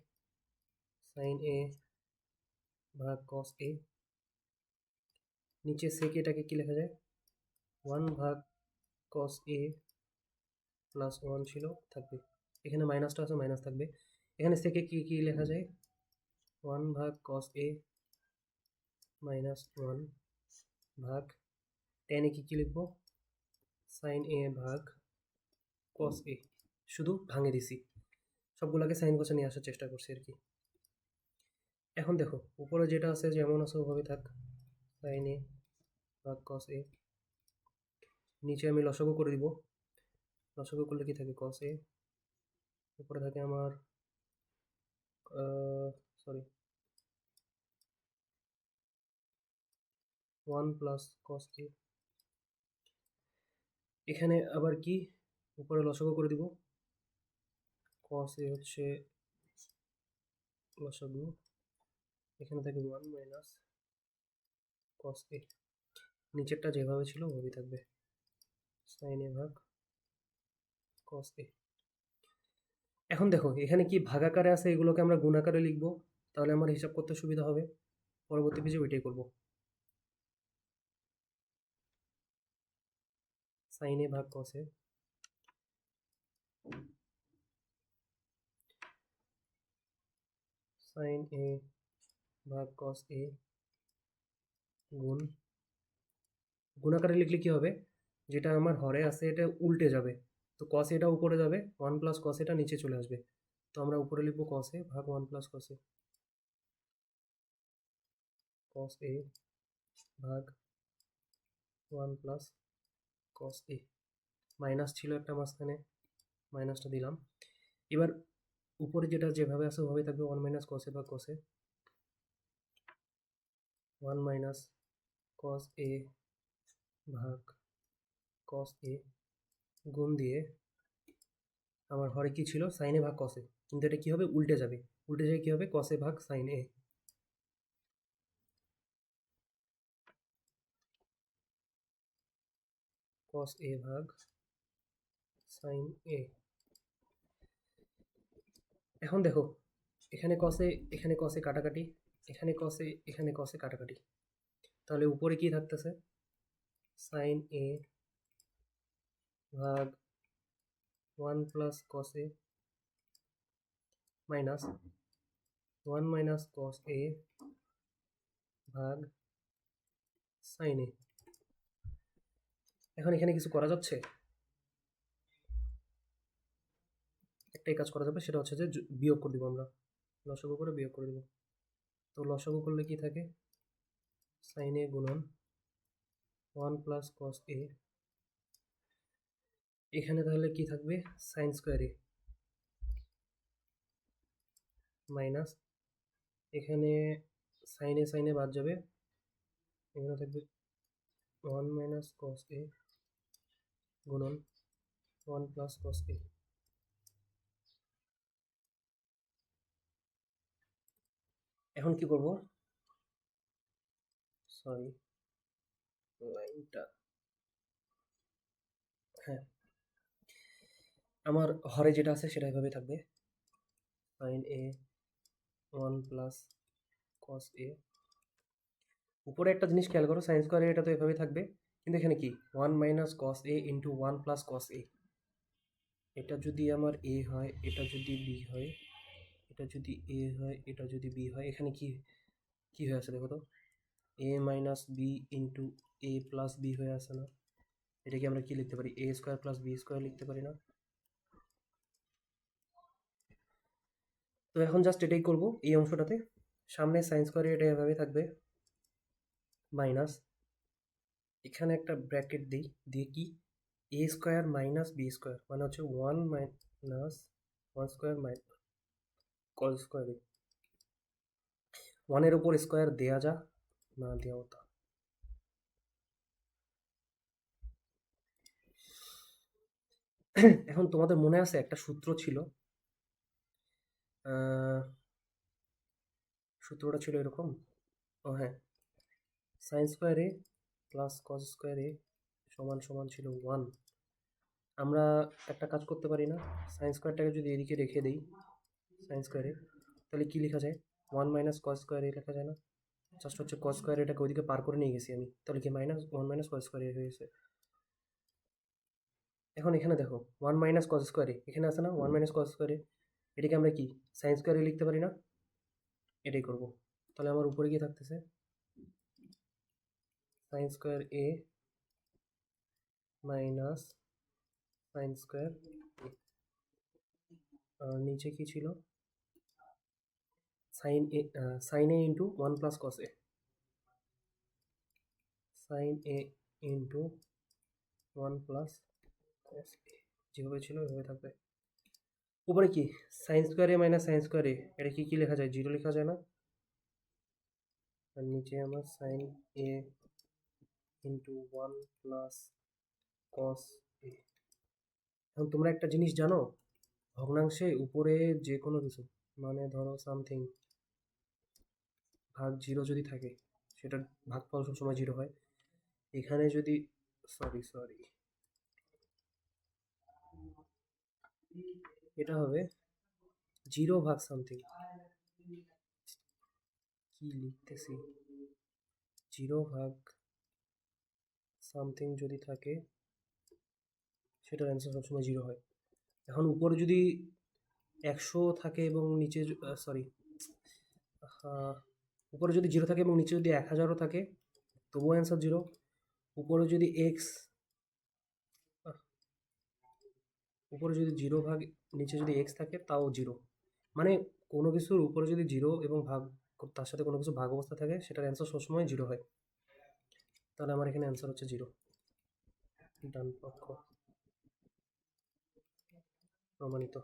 সাইন a ভাগ কস a, নিচে sec এটাকে কি লেখা যায় ওয়ান ভাগ কস a প্লাস ওয়ান ছিল থাকবে, এখানে মাইনাসটা আছে মাইনাস থাকবে, এখানে sec এ কি লেখা যায় ওয়ান ভাগ কস a মাইনাস ওয়ান ভাগ টেন এ কি লিখবো সাইন এ ভাগ কস এ, শুধু ভাঙে দিছি, সবগুলোকে সাইন কসে নিয়ে আসার চেষ্টা করছি আর কি। এখন দেখো উপরে যেটা আছে যেমন আছে ওভাবে থাক, সাইন এ ভাগ কস এ, নিচে আমি লসাগু করে দিব, লসাগু করলে কি থাকে কস এ, উপরে থাকে আমার সরি ওয়ান প্লাস কস এ, এখানে আবার কি উপরে লসাগু করে দিব, কস এ হচ্ছে লসাগু, এখানে থাকে ওয়ান মাইনাস কস এ, নিচেরটা যেভাবে ছিল ওভাবেই থাকবে সাইন এ ভাগ কস এ। এখন দেখো এখানে কি ভাগাকারে আছে, এগুলোকে আমরা গুণাকারে লিখবো, তাহলে আমার হিসাব করতে সুবিধা হবে, পরবর্তী পেজে ওইটাই করবো। সাইন এ ভাগ কস এ, সাইন এ ভাগ কস এ গুণ, গুণাকারে লিখলে কি হবে, যেটা আমার হরে আছে এটা উল্টে যাবে, তো কস এটা উপরে যাবে, ওয়ান প্লাস কস এটা নিচে চলে আসবে, তো আমরা উপরে লিখবো কস এ ভাগ ওয়ান প্লাস কস এ, কস এ ভাগ ওয়ান প্লাস কস এ, মাইনাস ছিল একটা মাঝখানে, মাইনাসটা দিলাম। এবার উপরে যেটা যেভাবে আছে ওভাবে থাকবে, ওয়ান মাইনাস কস এ ভাগ কস এ, ওয়ান মাইনাস কস এ ভাগ কস এ গুণ দিয়ে আমার হরে কি ছিল সাইন এ ভাগ কস এ, কিন্তু এটা কি হবে উল্টে যাবে, উল্টে যাবে কি হবে কস এ ভাগ সাইন এ, কস এ ভাগ সাইন এ। এখন দেখো এখানে কসে কাটাকাটি, এখানে কসে কাটাকাটি, তাহলে উপরে কি থাকতেছে সাইন এ ভাগ ওয়ান প্লাস কস এ মাইনাস ওয়ান মাইনাস কস এ ভাগ সাইন এ। এখন এখানে কিছু করা যাচ্ছে, একটাই কাজ করা যাবে, সেটা হচ্ছে যে বিয়োগ করে দিব, আমরা লসাগু করে বিয়োগ করে দিব, তো লসাগু করলে কি থাকে সাইন এ গুণন ওয়ান প্লাস কস এ, এখানে তাহলে কি থাকবে সাইন স্কোয়ার এ মাইনাস, এখানে সাইনে বাদ যাবে, এখানে থাকবে ওয়ান মাইনাস কস এ গুণন ওয়ান প্লাস কস এ। এখন কি করব, সরি লাইনটা, হ্যাঁ আমার হরে যেটা আছে সেটা এভাবে থাকবে, সাইন এ 1 + কস এ। উপরে একটা জিনিস খেয়াল করো, সাইন স্কোয়ারে এটা তো এভাবে থাকবে, কিন্তু এখানে কি 1 - cos a × 1 + cos a। এটা যদি আমার এ হয়, এটা যদি বি হয়, এটা যদি এ হয়, এটা যদি বি হয়, এখানে কি কি হয়ে আছে দেখো তো, a - b × a + b হয়ে আছে না? এটাকে আমরা কি লিখতে পারি, a² + b² লিখতে পারি না? তো এখন জাস্ট এটাই করব এই অংশটাতে, সামনে সাইন স্কোয়ারে এটা এভাবে থাকবে, মাইনাস, এখানে একটা ব্র্যাকেট দিই, দিয়ে কি a² - b² মানে হচ্ছে 1 - 1² cos স্কোয়ার এ। 1-এর উপর স্কোয়ার দেয়া যা, না দেওয়া তা। এখন তোমাদের মনে আছে একটা সূত্র ছিল, সূত্রটা ছিল এরকম, ও হ্যাঁ, সাইন স্কোয়ার এ প্লাস কস স্কোয়ার এ সমান সমান ছিল 1। আমরা একটা কাজ করতে পারি না, সাইন স্কোয়ারটাকে যদি এদিকে রেখে দিই সাইন স্কোয়ারে, তাহলে কি লেখা যায়, 1 - cos স্কোয়ার এ লেখা যায় না? জাস্ট হচ্ছে কস স্কোয়ার এটাকে ওইদিকে পার করে নিয়ে গেছি আমি, তাহলে কি -1 - cos স্কোয়ার এ হয়ে গেছে। এখন এখানে দেখো 1 - cos স্কোয়ার এ এখানে আছে না, 1 - cos স্কোয়ার এ, এটাকে আমরা কি সাইন স্কোয়ার এ লিখতে পারি না? এটাই করব। তাহলে আমার উপরে গিয়ে থাকতেছে সাইন স্কোয়ার এ মাইনাস সাইন স্কোয়ার এ, আর নিচে কি ছিল, সাইন এ ইন্টু 1 + cos এ, সাইন এ ইন্টু 1 + cos এ, যেভাবে ছিল ওইভাবে থাকবে। উপরে কি সাইন স্কোয়ার এ মাইনাস সাইন স্কোয়ার এ, এটা কি কি লেখা যায়, 0 লেখা যায় না? আর নিচে আমার সাইন এ ইন্টু 1 + cos এ। এখন তোমরা একটা জিনিস জানো, ভগ্নাংশে উপরে যে কোনো কিছু, মানে ধরো সামথিং ভাগ 0 যদি থাকে, সেটার ভাগফল সবসময় 0 হয়। এখানে যদি, সরি এটা হবে 0 ভাগ সামথিং, কি লিখতেছি, 0 ভাগ সামথিং যদি থাকে, সেটার অ্যান্সার সবসময় 0 হয়। এখন উপরে যদি 100 থাকে এবং নিচে, সরি, উপরে যদি 0 থাকে এবং নিচে যদি 1000ও থাকে, তবুও অ্যান্সার 0। উপরে যদি এক্স, উপরে যদি 0 ভাগ নিচে যদি এক্স থাকে তাও 0, মানে কোনো কিছুর উপরে যদি 0 এবং ভাগ, তার সাথে কোনো কিছু ভাগ অবস্থা থাকে, সেটার অ্যান্সার সবসময় 0 হয়। তাহলে আমার এখানে অ্যান্সার হচ্ছে 0, ডান পক্ষ প্রমাণিত।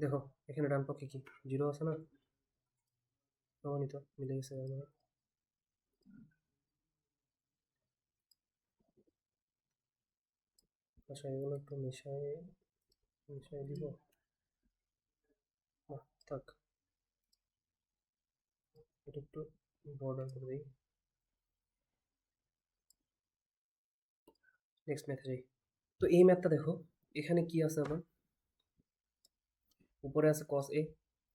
দেখো এখানে ডান পক্ষে কি 0 আছে না, প্রমাণিত, মিলে গেছে আমার। আচ্ছা এগুলো একটু মিশাই মিশাই দিব, না থাক, এটা একটু বর্ডার করে দিই। নেক্সট ম্যাথে যাই। তো এই ম্যাথটা দেখো, এখানে কি আছে আমার, উপরে আছে cos a,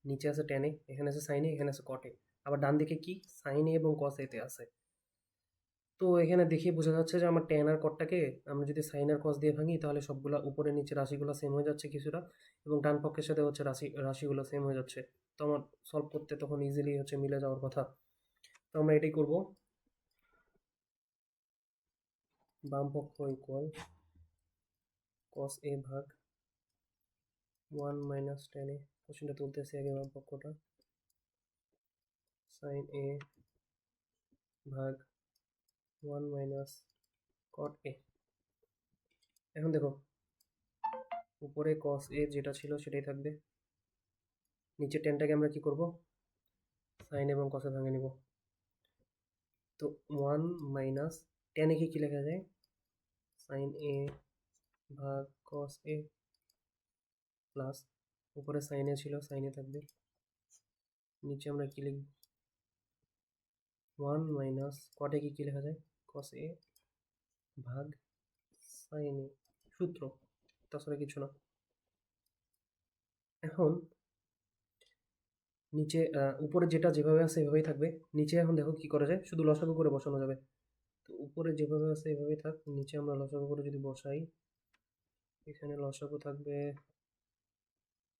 নিচে আছে tan a, এখানে আছে sin a, এখানে আছে cot a, আবার ডান দিকে কি sin a এবং cos a তে আছে। তো এখানে দেখে বোঝা যাচ্ছে যে আমার tan আর cotটাকে আমরা যদি sin আর cos দিয়ে ভাঙি, তাহলে সবগুলা উপরে নিচে রাশিগুলো সেম হয়ে যাচ্ছে কিছুটা, এবং ডান পক্ষের সাথে হচ্ছে রাশিগুলো সেম হয়ে যাচ্ছে। তো আমার সলভ করতে তখন ইজিলি হচ্ছে মিলে যাওয়ার কথা। তো আমরা এটাই করব, বাম পক্ষ ইকুয়াল cos a ভাগ 1 - tan a, কোশ্চেনটা তুলতেছি আগে বাম পক্ষটা, sin a ভাগ 1 - cot a। এখন দেখো উপরে cos a যেটা ছিল সেটাই থাকবে, নিচে টেনটাকে আমরা কি করব, সাইন এবং কসে ভাঙে নিব। তো 1 - tan এ কি লেখা যায়, সাইন এ ভাগ cos a প্লাস উপরে সাইনে ছিল, সাইনে থাকবে। নিচে আমরা কি লিখব, 1 মাইনাস কটে কি লেখা যায়, কস এ ভাগ সাইন এ, সূত্র, তাছাড়া কিছু না। এখন নিচে উপরে যেটা যেভাবে আছে এভাবেই থাকবে। নিচে এখন দেখো কি করা যায়, শুধু লসাগু করে বসানো যাবে। তো উপরে যেভাবে আছে এভাবেই থাক, নিচে আমরা লসাগু করে যদি বসাই, এখানে লসাগু থাকবে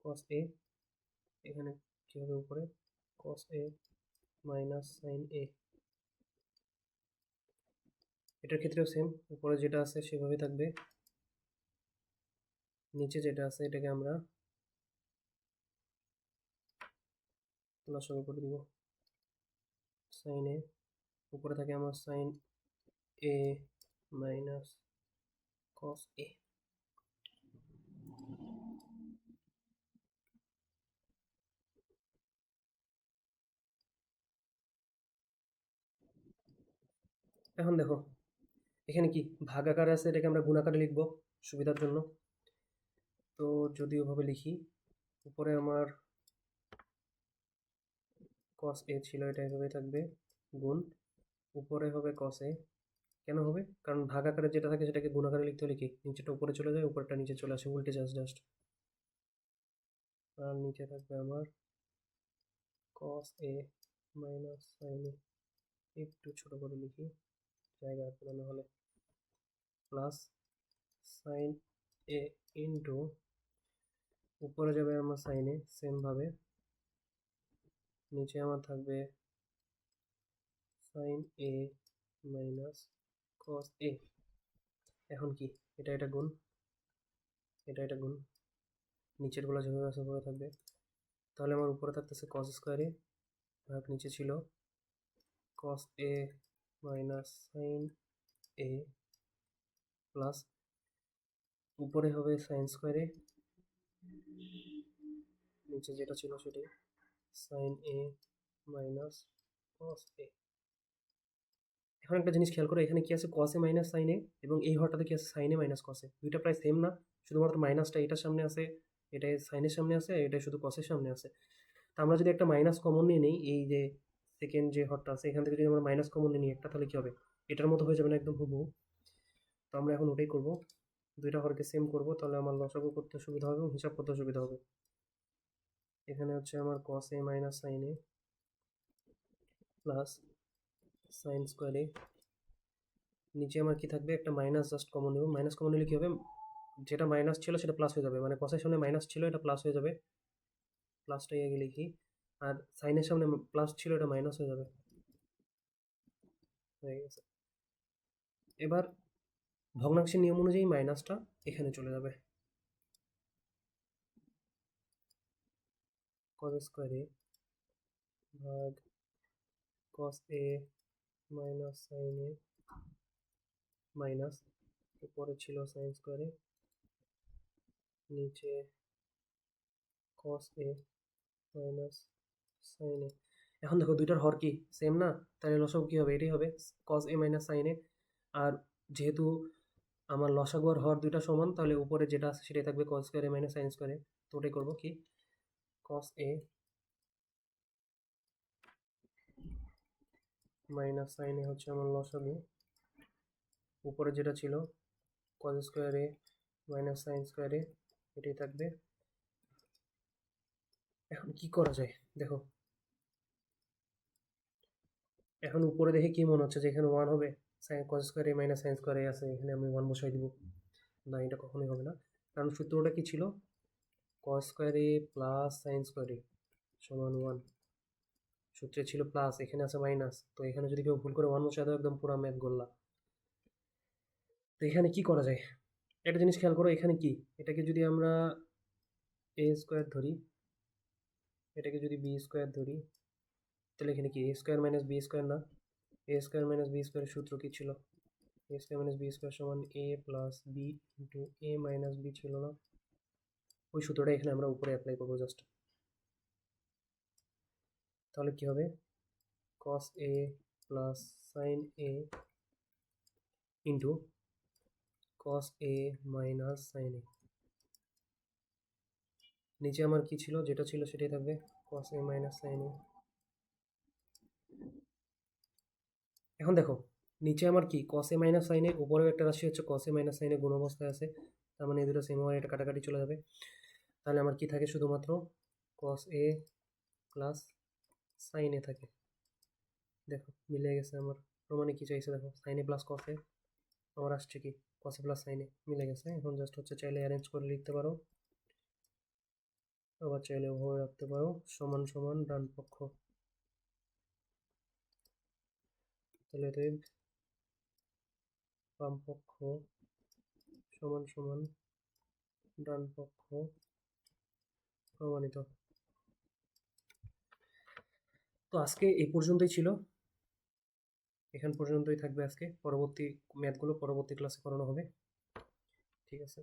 কস এ, এখানে কি হবে উপরে কস এ মাইনাস সাইন এ। এটার ক্ষেত্রেও সেম, উপরে যেটা আছে সেভাবেই থাকবে, নিচে যেটা আছে এটাকে আমরা লসাগু করে দিব সাইন এ। উপরে থাকে আমার সাইন এ মাইনাস কস এ। এখন দেখো এখানে কি ভাগ আকারে আছে, এটাকে আমরা গুণ আকারে লিখবো সুবিধার জন্য। তো যদি ওভাবে লিখি, উপরে আমার কস এ ছিল, এটা এভাবে থাকবে গুণ, উপরে হবে কস এ। কেন হবে, কারণ ভাগ আকারে যেটা থাকে সেটাকে গুণ আকারে লিখতে হলে কি নিচেটা উপরে চলে যায়, উপরটা নিচে চলে আসে, উল্টে যাস জাস্ট। আর নিচে থাকবে আমার কস এ মাইনাস সাইন এ, একটু ছোট করে লিখি জায়গা না হলে, প্লাস সাইন এ ইন্টু, উপরে যাবে আমার সাইনে সেমভাবে, নিচে আমার থাকবে সাইন এ মাইনাস কস এ। এখন কি এটা গুণ, এটা গুণ, নিচের গুলো যেভাবে আছে ওভাবে থাকবে। তাহলে আমার উপরে থাকতেছে কস স্কোয়ারে ভাগ নিচে ছিল কস এ মাইনাস সাইন এ, প্লাস উপরে হবে সাইন স্কোয়ারে, নিচে যেটা ছিল সেটাই সাইন এ মাইনাস কস এ। এখন একটা জিনিস খেয়াল করো, এখানে কি আছে কস এ মাইনাস সাইন এ, এবং এই ঘরটাতে কি আছে সাইন এ মাইনাস কস এ, দুইটা প্রায় সেম না, শুধুমাত্র মাইনাসটা এটার সামনে আছে, এটা সাইনের সামনে আছে, এটা শুধু কসের সামনে আছে। তো আমরা যদি একটা মাইনাস কমন নিয়ে নিই, এই যে সেকেন্ড যে হরটা আছে এখান থেকে যদি আমরা মাইনাস কমন নিয়ে নিই একটা, তাহলে কি হবে, এটার মতো হয়ে যাবে না একদম হুবহু। তো আমরা এখন ওটাই করব, দুইটা হরকে সেম করব, তাহলে আমার লসাগু করতে সুবিধা হবে এবং হিসাব করতে সুবিধা হবে। এখানে হচ্ছে আমার কস এ minus sine A plus sine square এ, নিচে আমার কি থাকবে একটা মাইনাস জাস্ট কমন নেব, মাইনাস কমন নিলে কি হবে, যেটা মাইনাস ছিল সেটা প্লাস হয়ে যাবে, মানে কসের সামনে মাইনাস ছিল এটা প্লাস হয়ে যাবে, প্লাসটাই আগে লিখি, আর সাইনের সামনে প্লাস ছিল এটা মাইনাস হয়ে যাবে, হয়ে গেছে। এবার ভগ্নাংশের নিয়ম অনুযায়ী মাইনাসটা এখানে চলে যাবে, কস স্কোয়ার এ ভাগ কস এ মাইনাস সাইন এ মাইনাস, উপরে ছিল সাইন স্কোয়ার এ, নিচে কস এ মাইনাস সাইন এ। এখন দেখো দুইটার হর কি সেম না, তাহলে লসাগু কি হবে, এটাই হবে কস এ মাইনাস সাইন এ। আর যেহেতু আমার লসাগু আর হর দুইটা সমান, তাহলে উপরে যেটা আছে সেটাই থাকবে কস স্কোয়ার এ মাইনাস সাইন স্কোয়ার এ। তো ওটাই করবো কি কস এ মাইনাস সাইন এ হচ্ছে আমার লসাগু, উপরে যেটা ছিল কস স্কোয়ার এ মাইনাস সাইন স্কোয়ার এ, এটাই থাকবে। এখন কি করা যায় দেখো, এখন উপরে দেখে কি মনে হচ্ছে যে এখানে ওয়ান হবে, সাইন কস স্কোয়ার এ মাইনাস সাইন স্কোয়ার এ আছে, এখানে আমি ওয়ান বসাই দিব, না এটা কখনোই হবে না, কারণ সূত্রটা কি ছিল কস স্কোয়ার এ প্লাস সাইন স্কোয়ার এ সমান ওয়ান, সূত্রে ছিল প্লাস, এখানে আছে মাইনাস, তো এখানে যদি কেউ ভুল করে ওয়ান বসায় দেয় একদম পুরো ম্যাথ গোল্লা। তো এখানে কি করা যায়, একটা জিনিস খেয়াল করো, এখানে কি এটাকে যদি আমরা এ স্কোয়ার ধরি, এটাকে যদি বি স্কোয়ার ধরি, তাহলে এখানে কি এ স্কোয়ার মাইনাস বি স্কোয়ার না, এ স্কোয়ার মাইনাস বি স্কোয়ারের সূত্র কি ছিল, এ স্কোয়ার মাইনাস বি স্কোয়ার সমান এ প্লাস বি ইন্টু এ মাইনাস বি ছিল না, ওই সূত্রটা এখানে আমরা উপরে অ্যাপ্লাই করবো জাস্ট। তাহলে কি হবে কস এ প্লাস সাইন এ ইন্টু কস এ মাইনাস সাইন এ, নিচে আমার কি ছিল, যেটা ছিল সেটাই থাকবে, cos a মাইনাস সাইন এ। এখন দেখো নিচে আমার কি cos a মাইনাস সাইন এ, উপরেও একটা রাশি হচ্ছে cos a মাইনাস সাইন এ গুণ অবস্থায় আছে, তার মানে এই দুটো সেম হয়, এটা কাটাকাটি চলে যাবে। তাহলে আমার কি থাকে, শুধুমাত্র cos a plus sine A থাকে। দেখো মিলে গেছে আমার, প্রমাণে কি চাইছে দেখো, sine A plus cos a, আমার আসছে কি cos a plus sine A, মিলে গেছে। এখন জাস্ট হচ্ছে চাইলে অ্যারেঞ্জ করে লিখতে পারো, আবার চাইলে উভয় রাখতে পারো, সমান সমান ডান পক্ষ, তাহলে এটাই বাম পক্ষ সমান সমান ডান পক্ষ প্রমাণিত। তো আজকে এই পর্যন্তই ছিল, এখান পর্যন্তই থাকবে আজকে, পরবর্তী ম্যাথগুলো পরবর্তী ক্লাসে করানো হবে। ঠিক আছে।